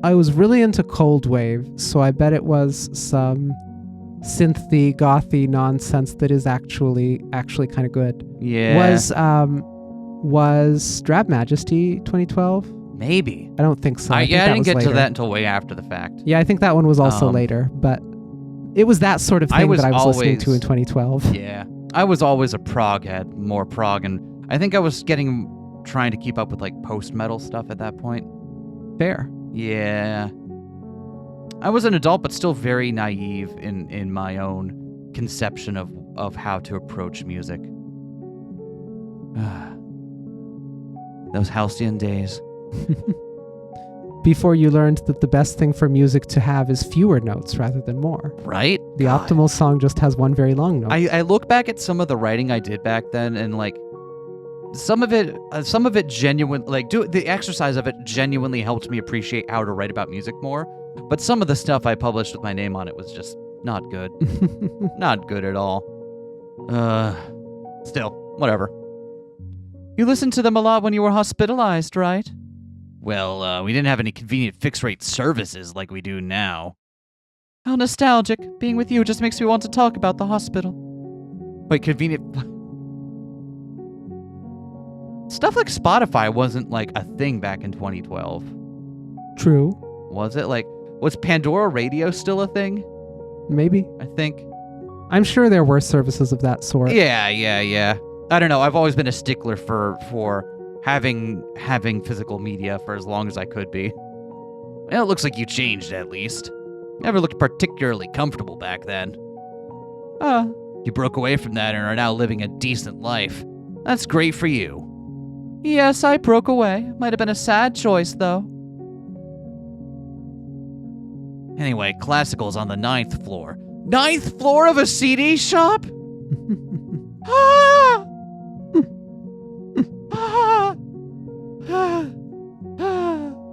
I was really into Cold Wave, so I bet it was some synthy, gothy nonsense that is actually kind of good. Yeah. Was Drab Majesty 2012? Maybe. I don't think so. I think didn't get later. to that until way after the fact. Yeah, I think that one was also later, but it was that sort of thing that I was listening to in 2012. Yeah. I was always a prog head, more prog, and I think I was trying to keep up with like post-metal stuff at that point. Fair. Yeah. I was an adult, but still very naive in my own conception of how to approach music. Those halcyon days. Before you learned that the best thing for music to have is fewer notes rather than more. Right? The optimal song just has one very long note. I look back at some of the writing I did back then, and like some of it genuine, like the exercise of it genuinely helped me appreciate how to write about music more. But some of the stuff I published with my name on it was just not good. Not good at all. Still, whatever. You listened to them a lot when you were hospitalized, right? Well, we didn't have any convenient fixed-rate services like we do now. How nostalgic. Being with you just makes me want to talk about the hospital. Wait, convenient... Stuff like Spotify wasn't like a thing back in 2012. True. Was it? Like, was Pandora Radio still a thing? Maybe. I think. I'm sure there were services of that sort. Yeah. I don't know. I've always been a stickler for having physical media for as long as I could be. Well, it looks like you changed at least. Never looked particularly comfortable back then. You broke away from that and are now living a decent life. That's great for you. Yes, I broke away. Might have been a sad choice, though. Anyway, classical's on the 9th floor. 9th floor of a CD shop?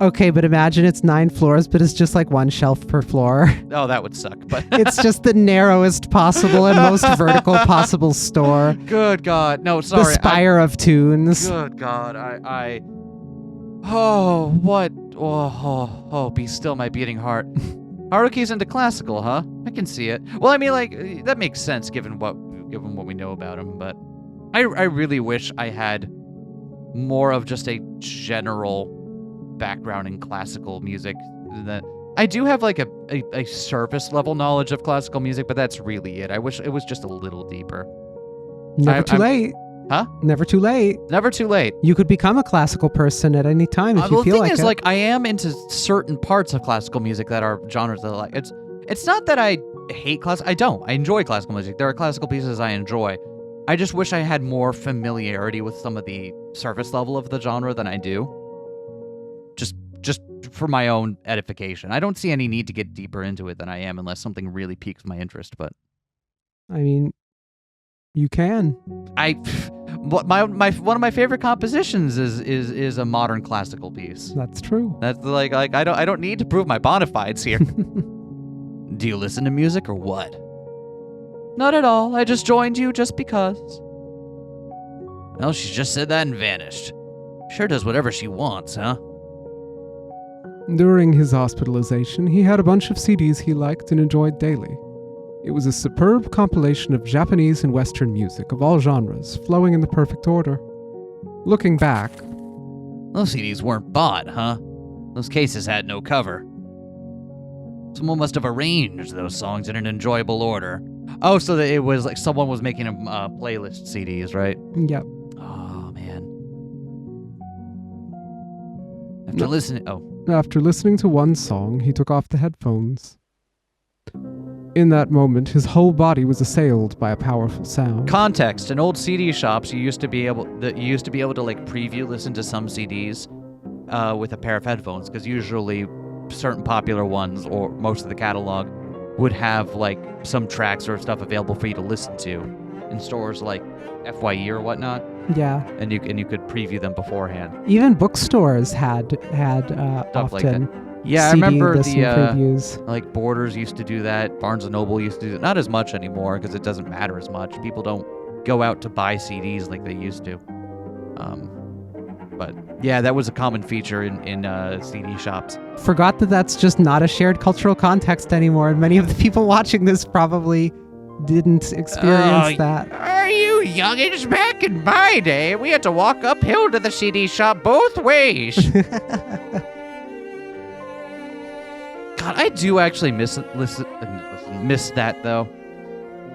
Okay, but imagine it's 9 floors, but it's just like one shelf per floor. Oh, that would suck. But It's just the narrowest possible and most vertical possible store. good God, no, sorry. The Spire of Tunes. Good God, Oh, what? Oh, be still my beating heart. Haruki's into classical, huh? I can see it. Well, I mean, like, that makes sense given what we know about him, but I really wish I had more of just a general background in classical music. That I do have like a surface level knowledge of classical music, but that's really it. I wish it was just a little deeper. Never too late. Huh? Never too late. Never too late. You could become a classical person at any time if you feel like it. The thing is, like, I am into certain parts of classical music that are genres that I like. It's not that I hate I don't. I enjoy classical music. There are classical pieces I enjoy. I just wish I had more familiarity with some of the surface level of the genre than I do. Just for my own edification. I don't see any need to get deeper into it than I am unless something really piques my interest, but I mean, you can. One of my favorite compositions is a modern classical piece. That's true. That's like I don't need to prove my bona fides here. Do you listen to music or what? Not at all. I just joined you just because. Well, she just said that and vanished. Sure does whatever she wants, huh? During his hospitalization, he had a bunch of CDs he liked and enjoyed daily. It was a superb compilation of Japanese and Western music of all genres, flowing in the perfect order. Looking back, Those CDs weren't bought, huh? Those cases had no cover. Someone must have arranged those songs in an enjoyable order. Oh, so that it was like someone was making a playlist CDs, right? Yep. Oh, man. After listening to one song, he took off the headphones. In that moment, his whole body was assailed by a powerful sound. Context: in old CD shops, you used to be able to like preview listen to some CDs with a pair of headphones, because usually certain popular ones or most of the catalog would have like some tracks or stuff available for you to listen to in stores like FYE or whatnot. Yeah. And you could preview them beforehand. Even bookstores had Stuff like often. that. Yeah, I CD remember listening previews. like Borders used to do that. Barnes & Noble used to do that. Not as much anymore because it doesn't matter as much. People don't go out to buy CDs like they used to. But yeah, that was a common feature in CD shops. Forgot that that's just not a shared cultural context anymore, and many of the people watching this probably didn't experience that. Are you youngins? Back in my day, we had to walk uphill to the CD shop both ways. God, I do actually miss that though.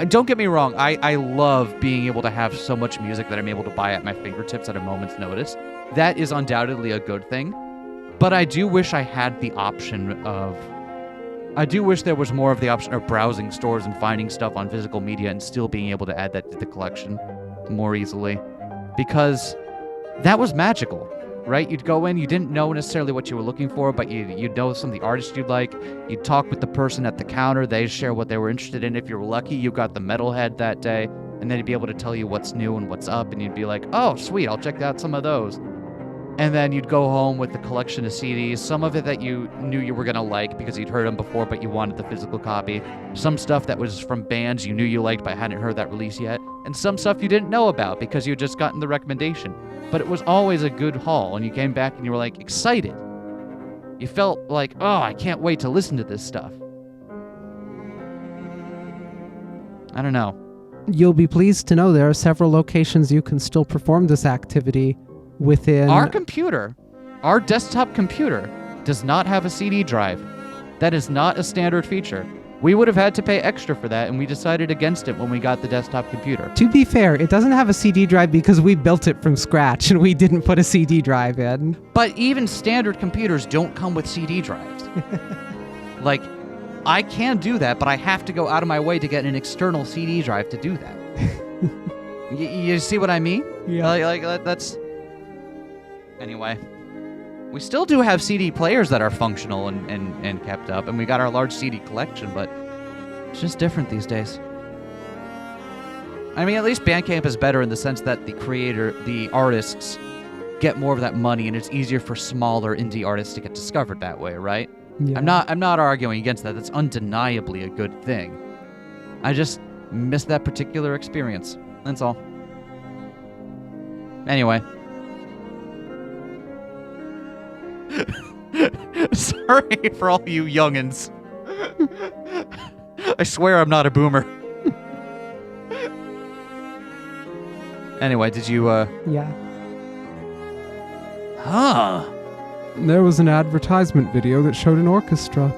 Don't get me wrong. I love being able to have so much music that I'm able to buy at my fingertips at a moment's notice. That is undoubtedly a good thing. But I do wish I had the option of... I do wish there was more of the option of browsing stores and finding stuff on physical media and still being able to add that to the collection more easily. Because that was magical, right? You'd go in, you didn't know necessarily what you were looking for, but you'd know some of the artists you'd like. You'd talk with the person at the counter. They'd share what they were interested in. If you were lucky, you got the metalhead that day, and then he'd be able to tell you what's new and what's up, and you'd be like, oh, sweet, I'll check out some of those. And then you'd go home with the collection of CDs, some of it that you knew you were going to like because you'd heard them before, but you wanted the physical copy. Some stuff that was from bands you knew you liked but hadn't heard that release yet. And some stuff you didn't know about because you had just gotten the recommendation. But it was always a good haul, and you came back and you were like excited. You felt like, oh, I can't wait to listen to this stuff. I don't know. You'll be pleased to know there are several locations you can still perform this activity within... Our desktop computer does not have a CD drive. That is not a standard feature. We would have had to pay extra for that, and we decided against it when we got the desktop computer. To be fair, it doesn't have a CD drive because we built it from scratch and we didn't put a CD drive in. But even standard computers don't come with CD drives. Like, I can do that, but I have to go out of my way to get an external CD drive to do that. You see what I mean? Yeah. Like that's... Anyway, we still do have CD players that are functional and kept up, and we got our large CD collection, but it's just different these days. I mean, at least Bandcamp is better in the sense that the artists get more of that money, and it's easier for smaller indie artists to get discovered that way, right? Yeah. I'm not arguing against that. That's undeniably a good thing. I just missed that particular experience. That's all. Anyway. Sorry for all you youngins. I swear I'm not a boomer. Anyway, did you, Yeah. Huh. There was an advertisement video that showed an orchestra.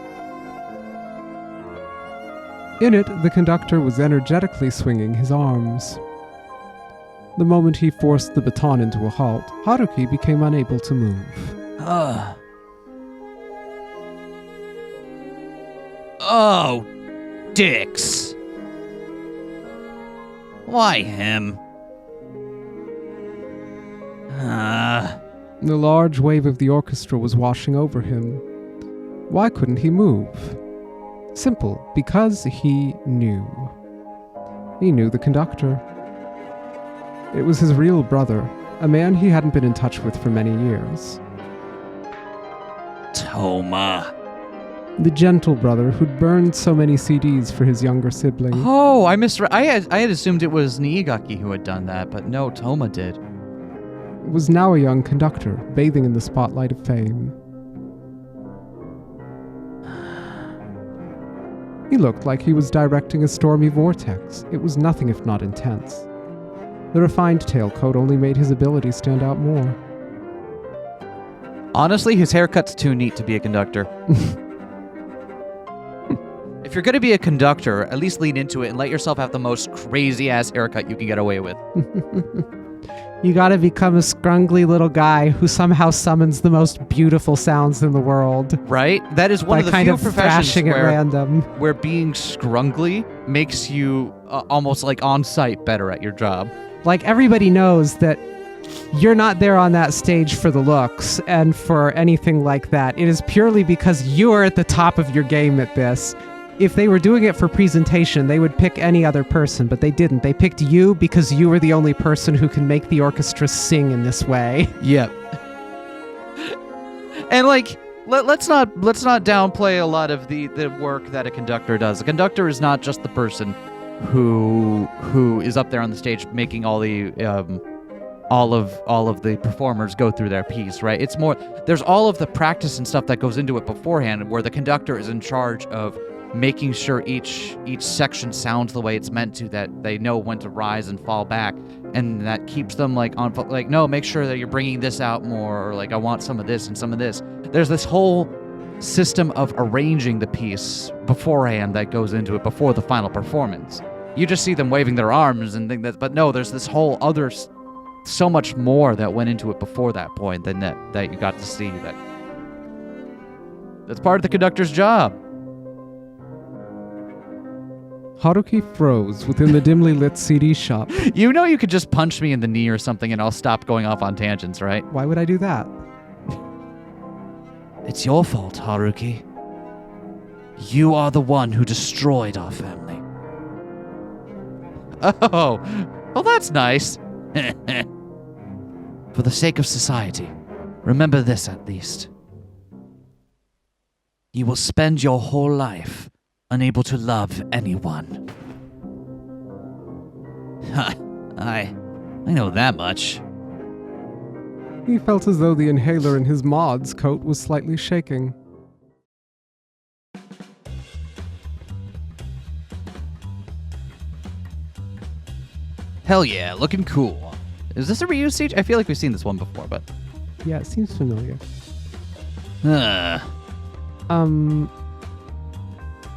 In it, the conductor was energetically swinging his arms. The moment he forced the baton into a halt, Haruki became unable to move. Oh, dicks. Why him? The large wave of the orchestra was washing over him. Why couldn't he move? Simple, because he knew. He knew the conductor. It was his real brother, a man he hadn't been in touch with for many years. Toma. The gentle brother who'd burned so many CDs for his younger sibling. Oh, I misread. I had assumed it was Niigaki who had done that, but no, Toma did. Was now a young conductor, bathing in the spotlight of fame. He looked like he was directing a stormy vortex. It was nothing if not intense. The refined tailcoat only made his ability stand out more. Honestly, his haircut's too neat to be a conductor. If you're gonna be a conductor, at least lean into it and let yourself have the most crazy-ass haircut you can get away with. You gotta become a scrungly little guy who somehow summons the most beautiful sounds in the world. Right? That is one By of the kind few of professions thrashing at random. where being scrungly makes you almost like on-site better at your job. Like, everybody knows that you're not there on that stage for the looks and for anything like that. It is purely because you are at the top of your game at this. If they were doing it for presentation, they would pick any other person, but they didn't. They picked you because you were the only person who can make the orchestra sing in this way. Yep. And like, let's not downplay a lot of the work that a conductor does. A conductor is not just the person who is up there on the stage making all the all of the performers go through their piece, right? It's more, there's all of the practice and stuff that goes into it beforehand, where the conductor is in charge of making sure each section sounds the way it's meant to, that they know when to rise and fall back, and that keeps them like on, like, no, make sure that you're bringing this out more, or like, I want some of this and some of this. There's this whole system of arranging the piece beforehand that goes into it before the final performance. You just see them waving their arms and think that, but no, there's this whole other, so much more that went into it before that point than that you got to see. That's part of the conductor's job. Haruki froze within the dimly lit CD shop. You know you could just punch me in the knee or something and I'll stop going off on tangents, right? Why would I do that? It's your fault, Haruki. You are the one who destroyed our family. Oh, well, that's nice. For the sake of society, remember this at least. You will spend your whole life unable to love anyone. Ha, I know that much. He felt as though the inhaler in his mod's coat was slightly shaking. Hell yeah, looking cool. Is this a reuse stage? I feel like we've seen this one before, but... Yeah, it seems familiar. Uh,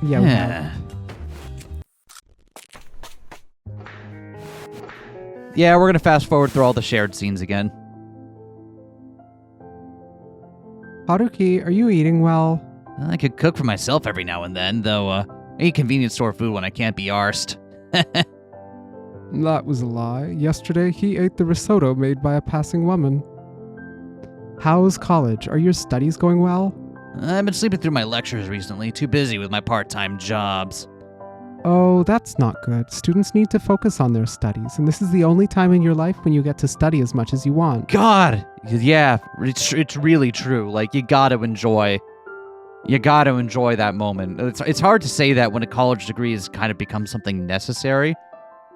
Yeah, we have. Yeah, we're gonna fast forward through all the shared scenes again. Haruki, are you eating well? I could cook for myself every now and then, though I eat convenience store food when I can't be arsed. That was a lie. Yesterday, he ate the risotto made by a passing woman. How's college? Are your studies going well? I've been sleeping through my lectures recently, too busy with my part-time jobs. Oh, that's not good. Students need to focus on their studies, and this is the only time in your life when you get to study as much as you want. God, yeah, it's really true. Like, you gotta enjoy that moment. It's hard to say that when a college degree has kind of become something necessary,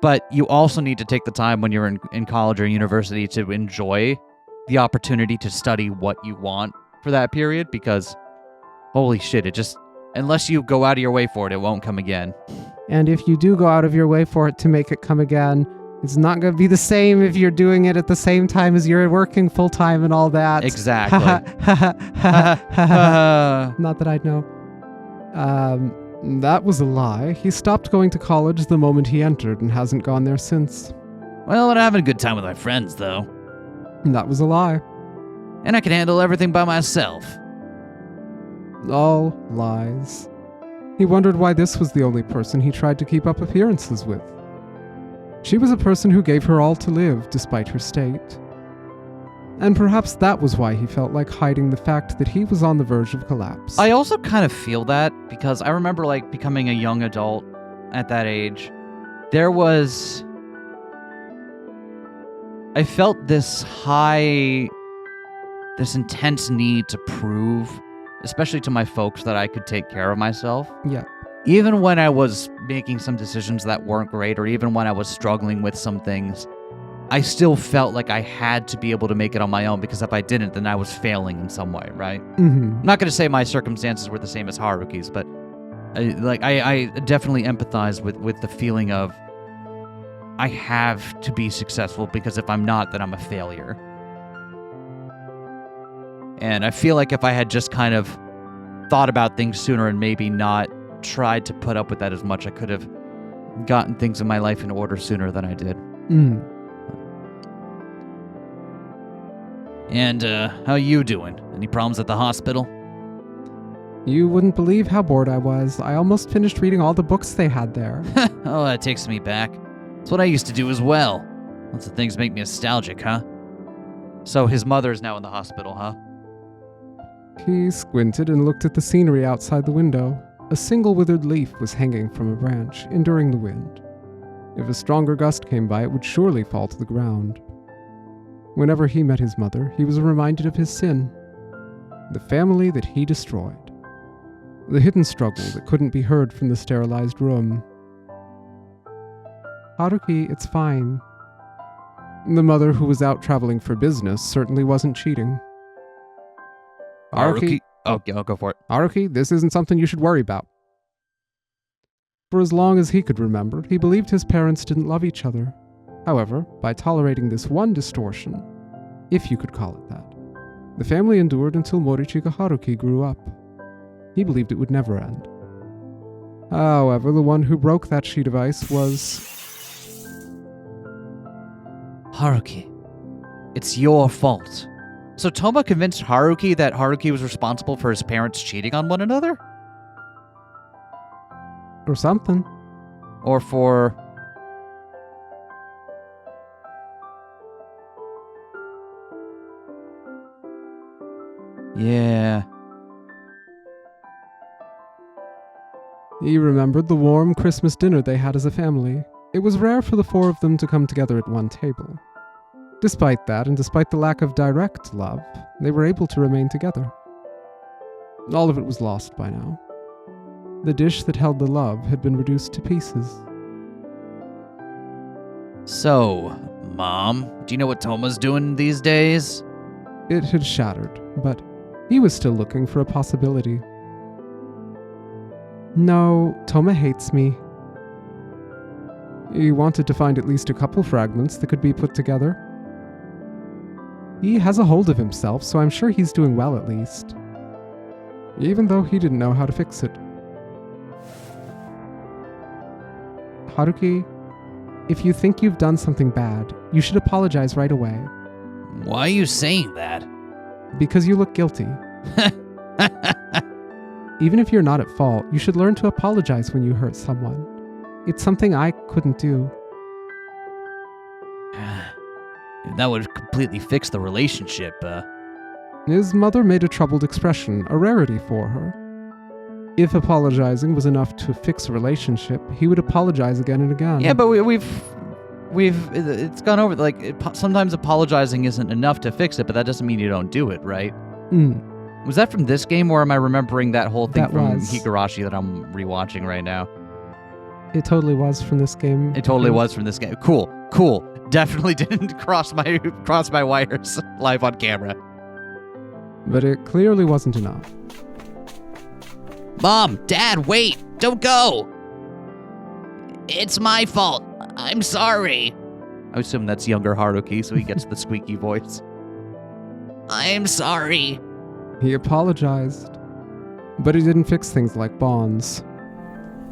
but you also need to take the time when you're in college or university to enjoy the opportunity to study what you want for that period, because holy shit, unless you go out of your way for it won't come again. And if you do go out of your way for it to make it come again, it's not going to be the same if you're doing it at the same time as you're working full-time and all that. Exactly. Not that I'd know. That was a lie. He stopped going to college the moment he entered and hasn't gone there since. Well, I'm having a good time with my friends, though. That was a lie. And I can handle everything by myself. All lies. He wondered why this was the only person he tried to keep up appearances with. She was a person who gave her all to live, despite her state. And perhaps that was why he felt like hiding the fact that he was on the verge of collapse. I also kind of feel that, because I remember, like, becoming a young adult at that age. I felt this intense need to prove, especially to my folks, that I could take care of myself. Yeah. Even when I was making some decisions that weren't great, or even when I was struggling with some things, I still felt like I had to be able to make it on my own, because if I didn't, then I was failing in some way, right? Mm-hmm. I'm not going to say my circumstances were the same as Haruki's, but I definitely empathize with the feeling of I have to be successful, because if I'm not, then I'm a failure. And I feel like if I had just kind of thought about things sooner and maybe not tried to put up with that as much, I could have gotten things in my life in order sooner than I did. Mm. And, how you doing? Any problems at the hospital? You wouldn't believe how bored I was. I almost finished reading all the books they had there. Oh, that takes me back. It's what I used to do as well. Lots of things make me nostalgic, huh? So his mother is now in the hospital, huh? He squinted and looked at the scenery outside the window. A single withered leaf was hanging from a branch, enduring the wind. If a stronger gust came by, it would surely fall to the ground. Whenever he met his mother, he was reminded of his sin. The family that he destroyed. The hidden struggle that couldn't be heard from the sterilized room. Haruki, it's fine. The mother who was out traveling for business certainly wasn't cheating. Haruki, Oh, I'll go for it. Haruki, this isn't something you should worry about. For as long as he could remember, he believed his parents didn't love each other. However, by tolerating this one distortion, if you could call it that, the family endured until Morichika Haruki grew up. He believed it would never end. However, the one who broke that sheet of ice was... Haruki, it's your fault. So Toma convinced Haruki that Haruki was responsible for his parents cheating on one another? or something. Or for... Yeah. He remembered the warm Christmas dinner they had as a family. It was rare for the four of them to come together at one table. Despite that, and despite the lack of direct love, they were able to remain together. All of it was lost by now. The dish that held the love had been reduced to pieces. So, Mom, do you know what Toma's doing these days? It had shattered, but he was still looking for a possibility. No, Toma hates me. He wanted to find at least a couple fragments that could be put together. He has a hold of himself, so I'm sure he's doing well at least. Even though he didn't know how to fix it. Haruki, if you think you've done something bad, you should apologize right away. Why are you saying that? Because you look guilty. Even if you're not at fault, you should learn to apologize when you hurt someone. It's something I couldn't do. That would completely fix the relationship, His mother made a troubled expression, a rarity for her. If apologizing was enough to fix a relationship, he would apologize again and again. Yeah, but it's gone over. Like, sometimes apologizing isn't enough to fix it, but that doesn't mean you don't do it, right? Was that from this game, or am I remembering that whole thing from Higurashi that I'm rewatching right now? It totally was from this game. It totally was from this game. Cool. Definitely didn't cross my wires live on camera. But it clearly wasn't enough. Mom, Dad, wait! Don't go! It's my fault. I'm sorry. I assume that's younger Haruki, so he gets the squeaky voice. I'm sorry. He apologized, but he didn't fix things like bonds.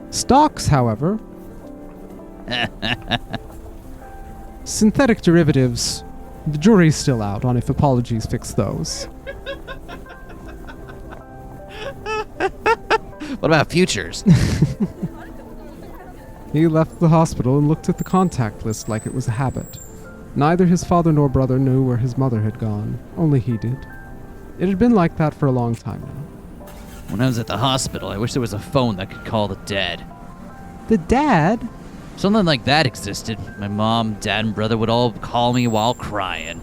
Stocks, however. Synthetic derivatives. The jury's still out on if apologies fix those. What about futures? He left the hospital and looked at the contact list like it was a habit. Neither his father nor brother knew where his mother had gone. Only he did. It had been like that for a long time now. When I was at the hospital, I wish there was a phone that could call the dead. The dad? Something like that existed. My mom, dad, and brother would all call me while crying.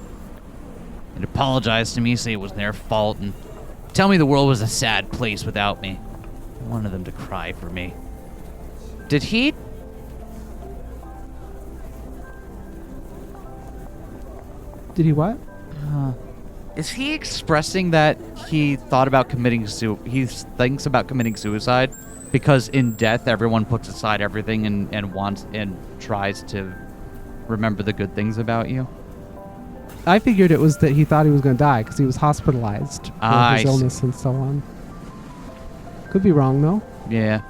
They'd apologize to me, say it was their fault, and tell me the world was a sad place without me. I wanted them to cry for me. Did he? Did he what? Is he expressing that he thought about committing he thinks about committing suicide because in death everyone puts aside everything and wants and tries to remember the good things about you? I figured it was that he thought he was going to die because he was hospitalized for his illness and so on. Could be wrong, though. Yeah.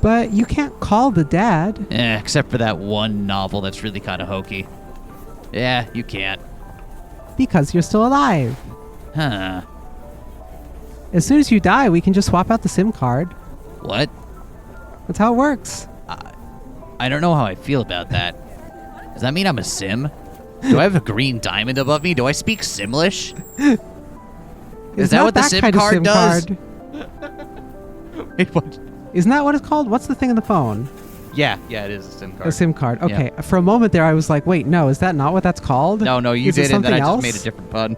But you can't call the dad. Except for that one novel that's really kind of hokey. Yeah, you can't. Because you're still alive. Huh. As soon as you die, we can just swap out the SIM card. What? That's how it works. I don't know how I feel about that. Does that mean I'm a sim? Do I have a green diamond above me? Do I speak Simlish? Is that what the SIM card does? Wait, what? Isn't that what it's called? What's the thing in the phone? Yeah, it is a SIM card. A SIM card. Okay. Yeah. For a moment there, I was like, wait, no, is that not what that's called? No, you did it, and then I just made a different pun.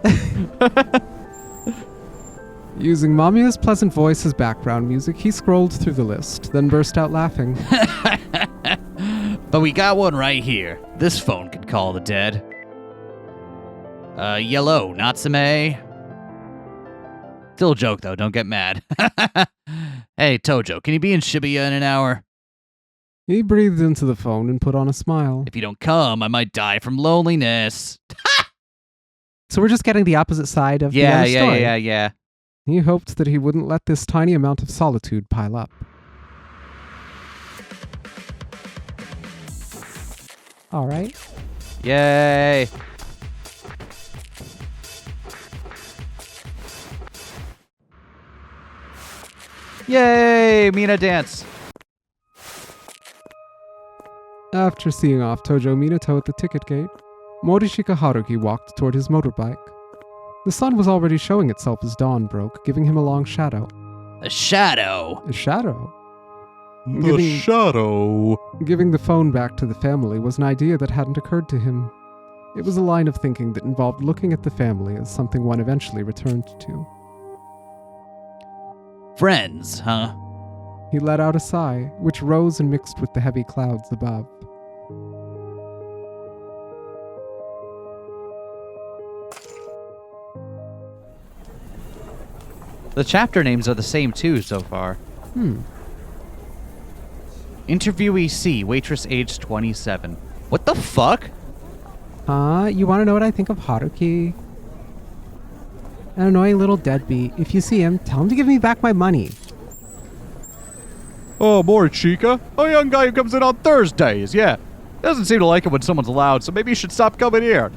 Using Mamiya's pleasant voice as background music, he scrolled through the list, then burst out laughing. But we got one right here. This phone could call the dead. Yellow, Natsume. Still a joke, though. Don't get mad. Hey, Tojo, can you be in Shibuya in an hour? He breathed into the phone and put on a smile. If you don't come, I might die from loneliness. So we're just getting the opposite side of the story. Yeah. He hoped that he wouldn't let this tiny amount of solitude pile up. All right. Yay. Yay, Mina dance. After seeing off Tojo Minato at the ticket gate, Morishika Haruki walked toward his motorbike. The sun was already showing itself as dawn broke, giving him a long shadow. A shadow? A shadow? The shadow. Giving the phone back to the family was an idea that hadn't occurred to him. It was a line of thinking that involved looking at the family as something one eventually returned to. Friends, huh? He let out a sigh, which rose and mixed with the heavy clouds above. The chapter names are the same too so far. Interviewee C, waitress age 27. What the fuck? You want to know what I think of Haruki? An annoying little deadbeat. If you see him, tell him to give me back my money. Oh, more Chica. A young guy who comes in on Thursdays, yeah. Doesn't seem to like it when someone's loud, so maybe you should stop coming here.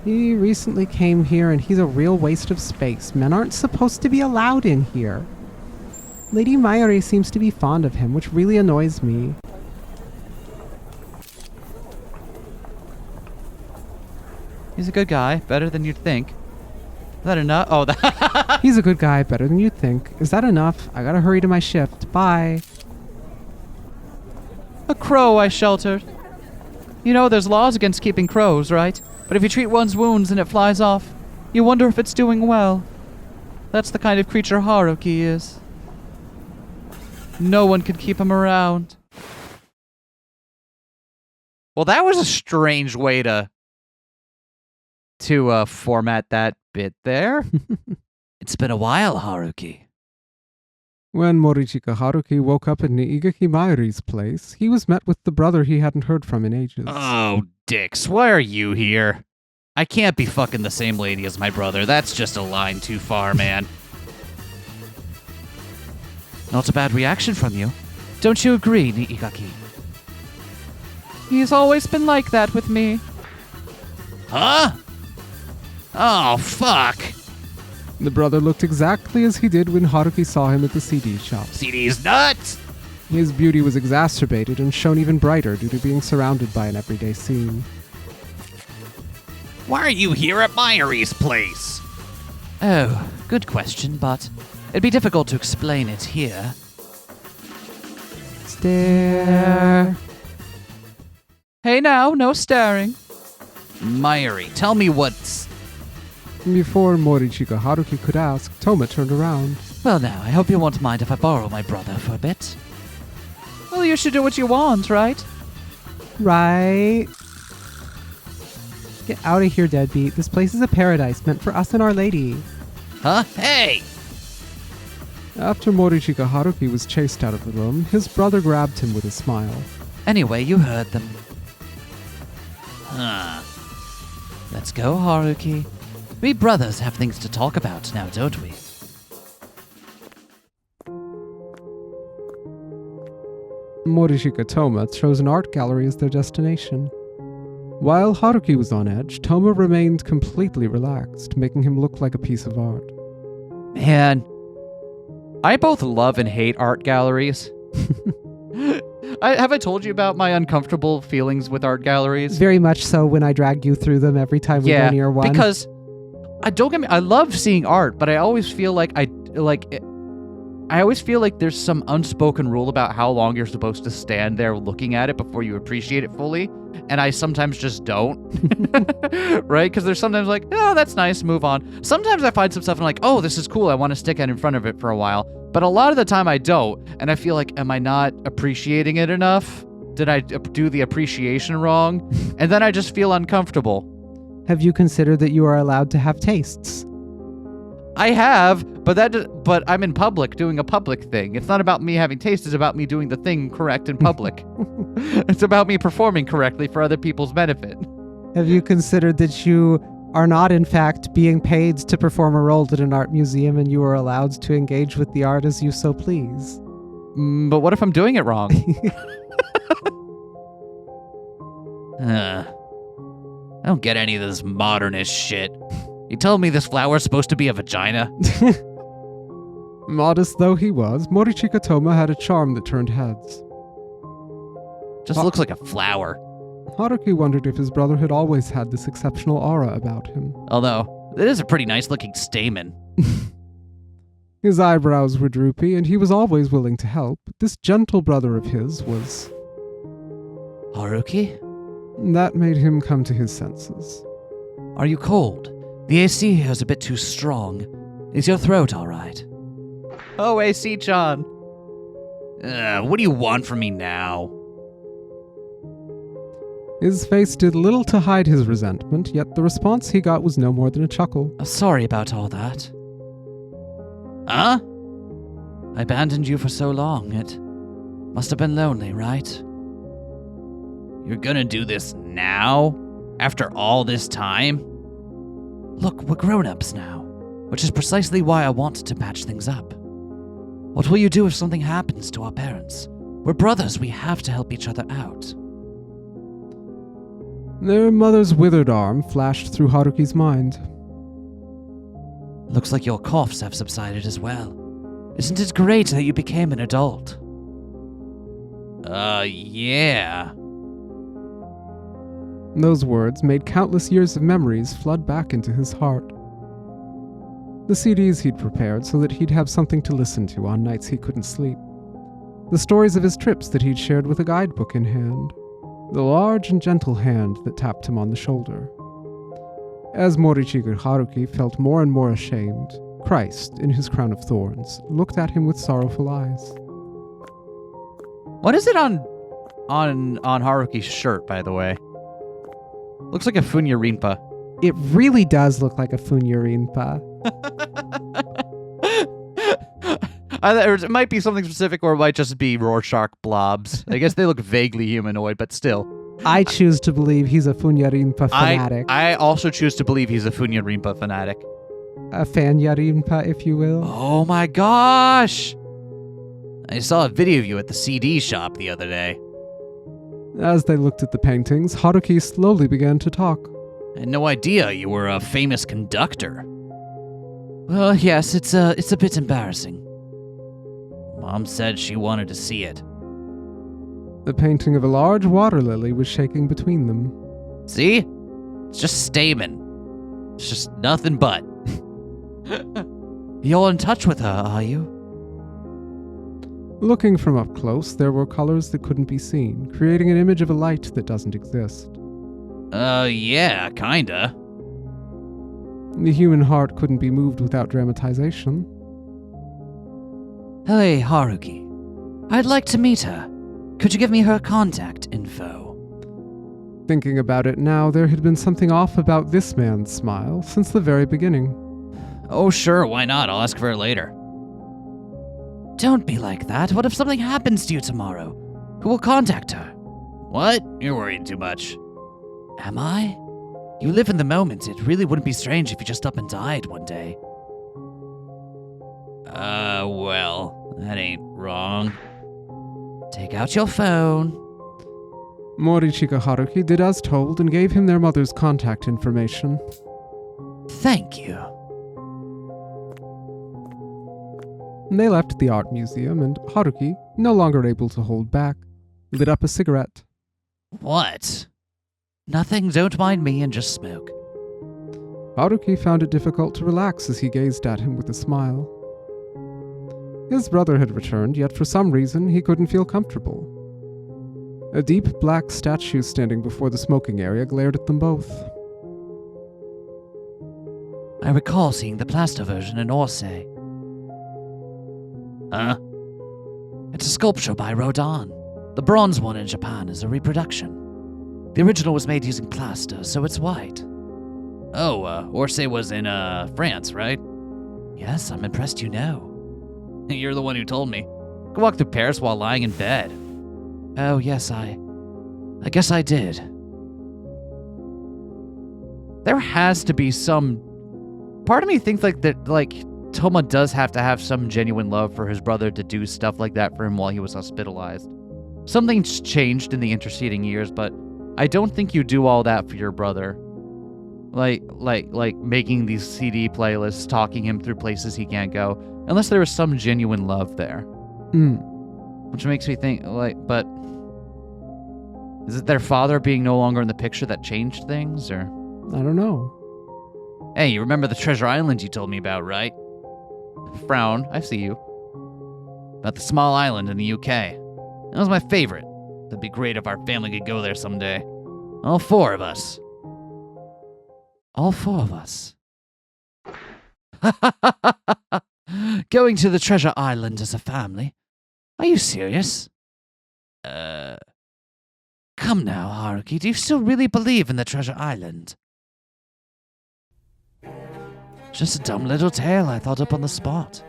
He recently came here and he's a real waste of space. Men aren't supposed to be allowed in here. Lady Mayuri seems to be fond of him, which really annoys me. He's a good guy, better than you'd think. Is that enough? Oh, that. He's a good guy, better than you'd think. Is that enough? I gotta hurry to my shift. Bye. A crow I sheltered. You know, there's laws against keeping crows, right? But if you treat one's wounds and it flies off, you wonder if it's doing well. That's the kind of creature Haruki is. No one could keep him around. Well, that was a strange way to format that bit there. It's been a while, Haruki. When Morichika Haruki woke up in Niigaki Mayuri's place, he was met with the brother he hadn't heard from in ages. Oh, dicks, why are you here? I can't be fucking the same lady as my brother. That's just a line too far, man. Not a bad reaction from you. Don't you agree, Niigaki? He's always been like that with me. Huh? Oh, fuck. The brother looked exactly as he did when Haruki saw him at the CD shop. CD's nuts! His beauty was exacerbated and shone even brighter due to being surrounded by an everyday scene. Why are you here at Mayuri's place? Oh, good question, but it'd be difficult to explain it here. Stare. Hey now, no staring. Mayuri, tell me what's... Before Morichika Haruki could ask, Toma turned around. Well now, I hope you won't mind if I borrow my brother for a bit. Well, you should do what you want, right? Right. Get out of here, deadbeat. This place is a paradise meant for us and Our Lady. Huh? Hey! After Morichika Haruki was chased out of the room, his brother grabbed him with a smile. Anyway, you heard them. Huh. Let's go, Haruki. We brothers have things to talk about now, don't we? Morichika Toma chose an art gallery as their destination. While Haruki was on edge, Toma remained completely relaxed, making him look like a piece of art. Man, I both love and hate art galleries. Have I told you about my uncomfortable feelings with art galleries? Very much so when I drag you through them every time we go near one. Because don't get me, I love seeing art, but I always feel like I always feel like there's some unspoken rule about how long you're supposed to stand there looking at it before you appreciate it fully, and I sometimes just don't. Right? Because there's sometimes like, oh, that's nice, move on. Sometimes I find some stuff and I'm like, oh, this is cool, I want to stick it in front of it for a while. But a lot of the time I don't, and I feel like, am I not appreciating it enough? Did I do the appreciation wrong? And then I just feel uncomfortable. Have you considered that you are allowed to have tastes? I have, but I'm in public doing a public thing. It's not about me having taste, it's about me doing the thing correct in public. It's about me performing correctly for other people's benefit. Have you considered that you are not, in fact, being paid to perform a role at an art museum and you are allowed to engage with the art as you so please? But what if I'm doing it wrong? I don't get any of this modernist shit. You telling me this flower's supposed to be a vagina? Modest though he was, Morichika Toma had a charm that turned heads. Just looks like a flower. Haruki wondered if his brother had always had this exceptional aura about him. Although, it is a pretty nice looking stamen. His eyebrows were droopy, and he was always willing to help. This gentle brother of his was... Haruki? That made him come to his senses. Are you cold? The AC here is a bit too strong. Is your throat alright? Oh, AC-chan. What do you want from me now? His face did little to hide his resentment, yet the response he got was no more than a chuckle. Sorry about all that. Huh? I abandoned you for so long. It must have been lonely, right? You're gonna do this now? After all this time? Look, we're grown-ups now, which is precisely why I wanted to patch things up. What will you do if something happens to our parents? We're brothers, we have to help each other out. Their mother's withered arm flashed through Haruki's mind. Looks like your coughs have subsided as well. Isn't it great that you became an adult? Yeah. Those words made countless years of memories flood back into his heart. The CDs he'd prepared so that he'd have something to listen to on nights he couldn't sleep. The stories of his trips that he'd shared with a guidebook in hand. The large and gentle hand that tapped him on the shoulder. As Morichika Haruki felt more and more ashamed, Christ, in his crown of thorns, looked at him with sorrowful eyes. What is it on Haruki's shirt, by the way? Looks like a Funya Rinpa. It really does look like a Funya Rinpa. It might be something specific, or it might just be Rorschach blobs. I guess they look vaguely humanoid, but still. I choose to believe he's a Funya Rinpa fanatic. I also choose to believe he's a Funya Rinpa fanatic. A Fanya Rinpa, if you will. Oh my gosh! I saw a video of you at the CD shop the other day. As they looked at the paintings, Haruki slowly began to talk. I had no idea you were a famous conductor. Well, yes, it's a bit embarrassing. Mom said she wanted to see it. The painting of a large water lily was shaking between them. See? It's just stamen. It's just nothing but. You're in touch with her, are you? Looking from up close, there were colors that couldn't be seen, creating an image of a light that doesn't exist. Yeah, kinda. The human heart couldn't be moved without dramatization. Hey, Haruki. I'd like to meet her. Could you give me her contact info? Thinking about it now, there had been something off about this man's smile since the very beginning. Oh, sure, why not? I'll ask for her later. Don't be like that. What if something happens to you tomorrow? Who will contact her? What? You're worried too much. Am I? You live in the moment. It really wouldn't be strange if you just up and died one day. Well, that ain't wrong. Take out your phone. Morichika Haruki did as told and gave him their mother's contact information. Thank you. They left the art museum, and Haruki, no longer able to hold back, lit up a cigarette. What? Nothing, don't mind me and just smoke. Haruki found it difficult to relax as he gazed at him with a smile. His brother had returned, yet for some reason he couldn't feel comfortable. A deep black statue standing before the smoking area glared at them both. I recall seeing the plaster version in Orsay. Huh? It's a sculpture by Rodin. The bronze one in Japan is a reproduction. The original was made using plaster, so it's white. Oh, Orsay was in, France, right? Yes, I'm impressed you know. You're the one who told me. I could walk through Paris while lying in bed. Oh, yes, I guess I did. There has to be some... Part of me thinks Toma does have to have some genuine love for his brother to do stuff like that for him while he was hospitalized. Something's changed in the interceding years, but I don't think you do all that for your brother. Like making these CD playlists, talking him through places he can't go, unless there was some genuine love there. Which makes me think, but is it their father being no longer in the picture that changed things, or? I don't know. Hey, you remember the treasure island you told me about, right? Frown, I see you. About the small island in the UK. That was my favorite. It'd be great if our family could go there someday. All four of us. All four of us. Going to the treasure island as a family? Are you serious? Come now, Haruki, do you still really believe in the treasure island? Just a dumb little tale I thought up on the spot.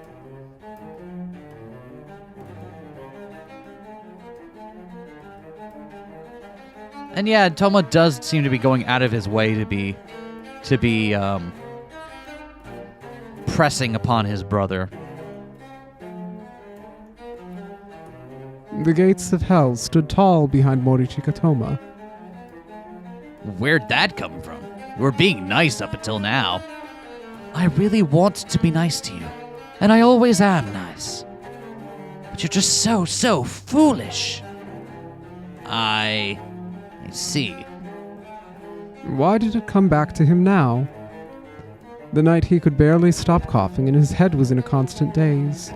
And yeah, Toma does seem to be going out of his way to be pressing upon his brother. The gates of hell stood tall behind Morichika Toma. Where'd that come from? You were being nice up until now. I really want to be nice to you, and I always am nice. But you're just so foolish. I see. Why did it come back to him now? The night he could barely stop coughing and his head was in a constant daze.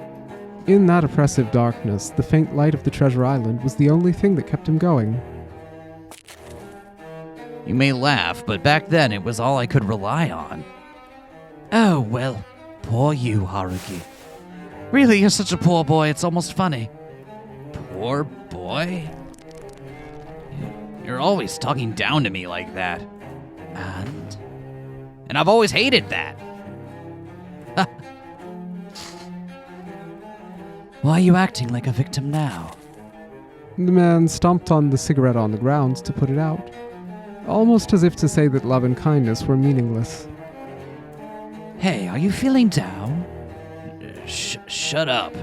In that oppressive darkness, the faint light of the treasure island was the only thing that kept him going. You may laugh, but back then it was all I could rely on. Oh, well, poor you, Haruki. Really, you're such a poor boy, it's almost funny. Poor boy? You're always talking down to me like that. And I've always hated that. Why are you acting like a victim now? The man stomped on the cigarette on the ground to put it out, almost as if to say that love and kindness were meaningless. Hey, are you feeling down? Shut up.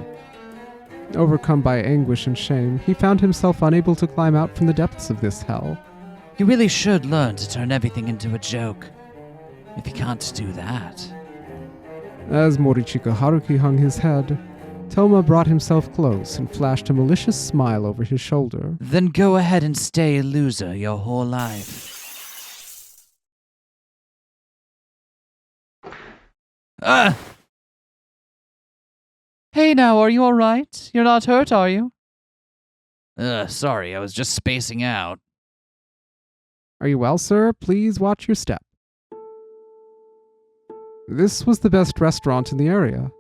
Overcome by anguish and shame, he found himself unable to climb out from the depths of this hell. You really should learn to turn everything into a joke. If you can't do that. As Morichika Haruki hung his head, Toma brought himself close and flashed a malicious smile over his shoulder. Then go ahead and stay a loser your whole life. Hey now, are you alright? You're not hurt, are you? Sorry, I was just spacing out. Are you well, sir? Please watch your step. This was the best restaurant in the area.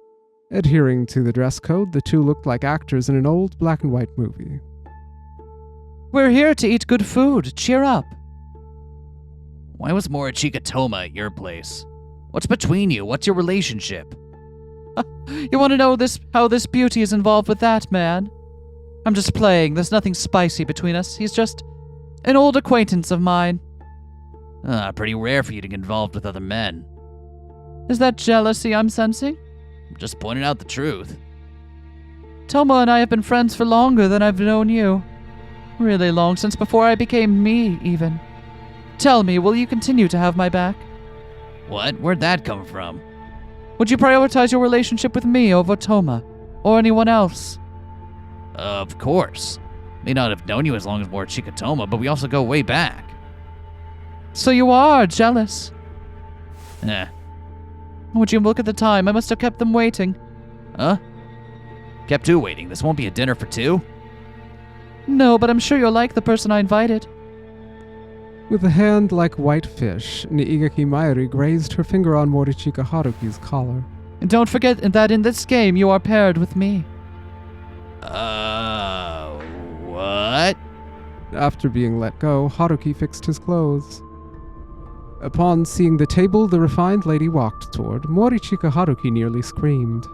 Adhering to the dress code, the two looked like actors in an old black and white movie. We're here to eat good food. Cheer up. Why was Morichika Toma at your place? What's between you? What's your relationship? You want to know how this beauty is involved with that, man? I'm just playing. There's nothing spicy between us. He's just an old acquaintance of mine. Pretty rare for you to get involved with other men. Is that jealousy I'm sensing? I'm just pointing out the truth. Toma and I have been friends for longer than I've known you. Really long, since before I became me, even. Tell me, will you continue to have my back? What? Where'd that come from? Would you prioritize your relationship with me over Toma, or anyone else? Of course. May not have known you as long as Morichika Toma, but we also go way back. So you are jealous. Eh. Would you look at the time? I must have kept them waiting. Huh? Kept two waiting. This won't be a dinner for two? No, but I'm sure you'll like the person I invited. With a hand like white fish, Niigaki Mayuri grazed her finger on Morichika Haruki's collar. And don't forget that in this game you are paired with me. What? After being let go, Haruki fixed his clothes. Upon seeing the table the refined lady walked toward, Morichika Haruki nearly screamed.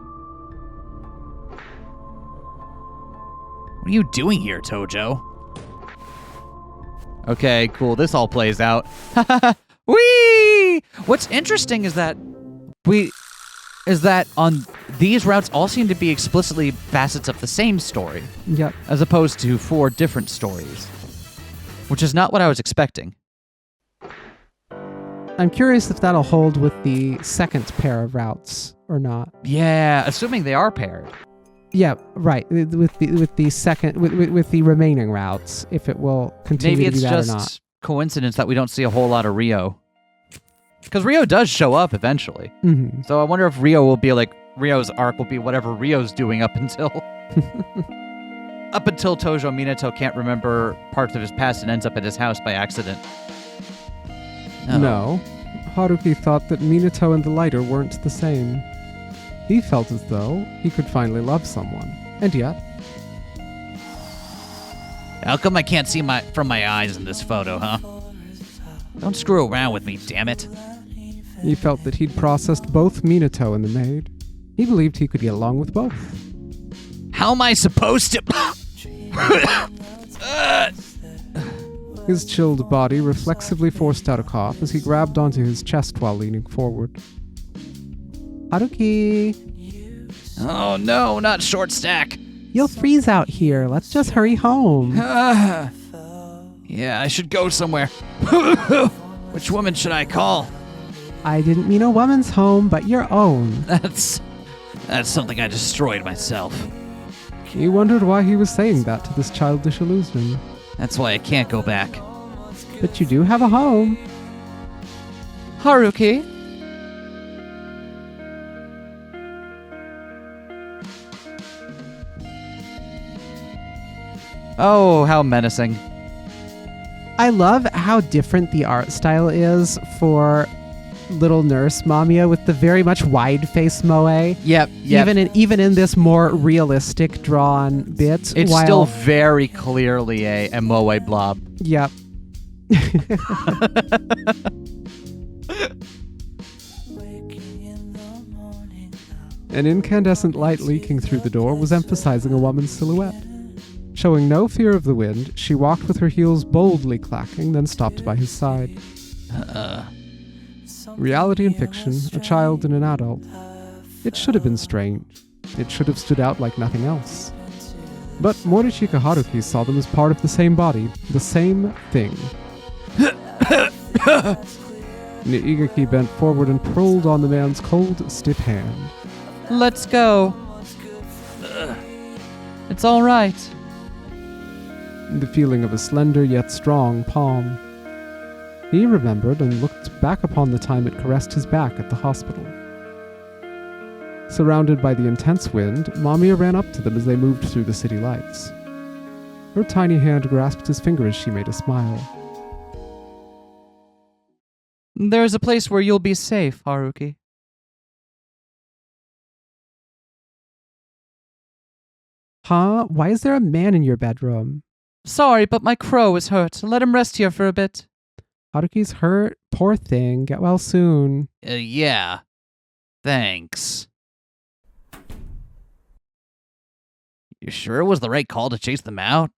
What are you doing here, Tojo? Okay, cool. This all plays out. Whee! What's interesting is that on these routes all seem to be explicitly facets of the same story, Yep. as opposed to 4 different stories, which is not what I was expecting. I'm curious if that'll hold with the second pair of routes or not. Yeah, assuming they are paired. Yeah, right. With the remaining routes, if it will continue Maybe to it's do that or just not. coincidence that we don't see a whole lot of Rio. Because Rio does show up eventually. Mm-hmm. So I wonder if Rio's arc will be whatever Rio's doing up until Tojo Minato can't remember parts of his past and ends up at his house by accident. No. Haruki thought that Minato and the lighter weren't the same. He felt as though he could finally love someone. And yet... How come I can't see from my eyes in this photo, huh? Don't screw around with me, damn it. he felt that he'd processed both Minato and the maid. He believed he could get along with both. How am I supposed to... His chilled body reflexively forced out a cough as he grabbed onto his chest while leaning forward. Haruki, Oh no, not short stack. you'll freeze out here. Let's just hurry home. Yeah, I should go somewhere. Which woman should I call? I didn't mean a woman's home, but your own. That's something I destroyed myself. He wondered why he was saying that to this childish illusion. That's why I can't go back. But you do have a home. Haruki? Oh, how menacing. I love how different the art style is for little nurse Mamiya with the very much wide face moe. Yep. Even in this more realistic drawn bit. It's still very clearly a moe blob. Yep. An incandescent light leaking through the door was emphasizing a woman's silhouette. Showing no fear of the wind, she walked with her heels boldly clacking, then stopped by his side. Reality and fiction, a child and an adult. It should have been strange. It should have stood out like nothing else. But Morishika Haruki saw them as part of the same body, the same thing. Niigaki bent forward and pulled on the man's cold, stiff hand. Let's go. It's all right. The feeling of a slender yet strong palm. He remembered and looked back upon the time it caressed his back at the hospital. Surrounded by the intense wind, Mamiya ran up to them as they moved through the city lights. Her tiny hand grasped his finger as she made a smile. There's a place where you'll be safe, Haruki. Huh? Why is there a man in your bedroom? Sorry, but my crow is hurt. Let him rest here for a bit. Haruki's hurt. Poor thing. Get well soon. Yeah. Thanks. You sure it was the right call to chase them out?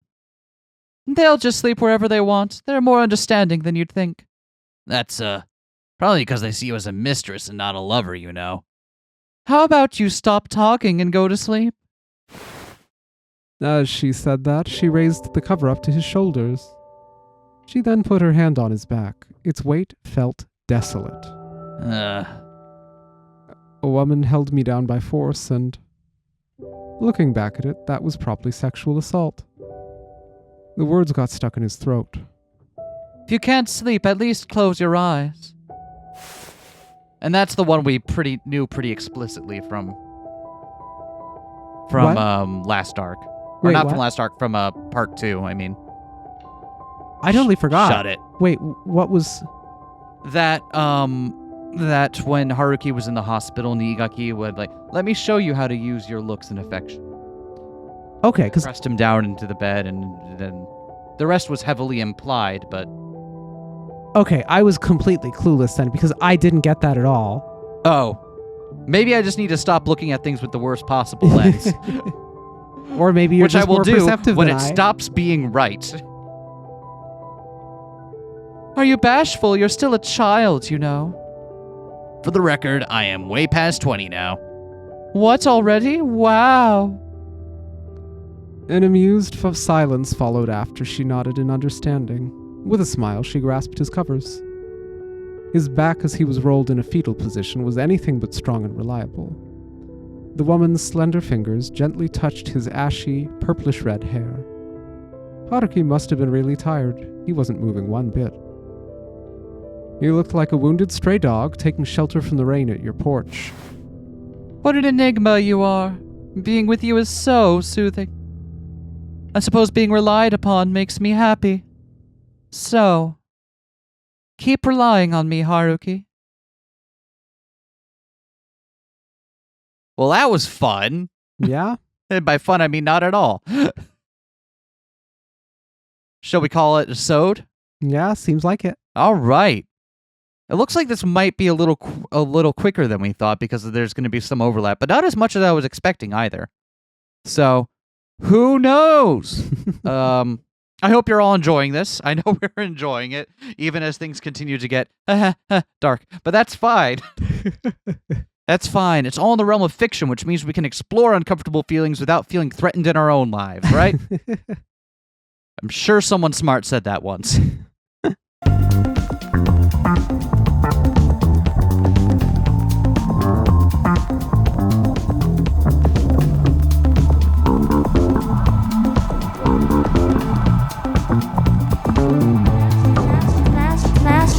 They'll just sleep wherever they want. They're more understanding than you'd think. That's, probably because they see you as a mistress and not a lover, you know. How about you stop talking and go to sleep? As she said that, she raised the cover up to his shoulders. She then put her hand on his back. Its weight felt desolate. A woman held me down by force, and looking back at it, that was probably sexual assault. The words got stuck in his throat. If you can't sleep, at least close your eyes. And that's the one we knew pretty explicitly from last arc. Or Wait, not what? from last arc, from part 2, I mean. I totally forgot. Shut it. Wait, what was... That when Haruki was in the hospital, Niigaki would let me show you how to use your looks and affection. Okay, because... Pressed him down into the bed, and then the rest was heavily implied, but... Okay, I was completely clueless then, because I didn't get that at all. Oh. Maybe I just need to stop looking at things with the worst possible lens. Or maybe you're Which just I will more do perceptive when than it I. stops being right. Are you bashful? You're still a child, you know. For the record, I am way past 20 now. What, already? Wow. An amused silence followed after she nodded in understanding. With a smile, she grasped his covers. His back, as he was rolled in a fetal position, was anything but strong and reliable. The woman's slender fingers gently touched his ashy, purplish-red hair. Haruki must have been really tired. He wasn't moving one bit. He looked like a wounded stray dog taking shelter from the rain at your porch. What an enigma you are. Being with you is so soothing. I suppose being relied upon makes me happy. So, keep relying on me, Haruki. Well, that was fun. Yeah? And by fun, I mean not at all. Shall we call it a sode? Yeah, seems like it. All right. It looks like this might be a little quicker than we thought because there's going to be some overlap, but not as much as I was expecting either. So, who knows? I hope you're all enjoying this. I know we're enjoying it, even as things continue to get dark. But that's fine. That's fine. It's all in the realm of fiction, which means we can explore uncomfortable feelings without feeling threatened in our own lives, right? I'm sure someone smart said that once.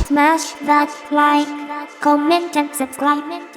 Smash that like, comment and subscribe.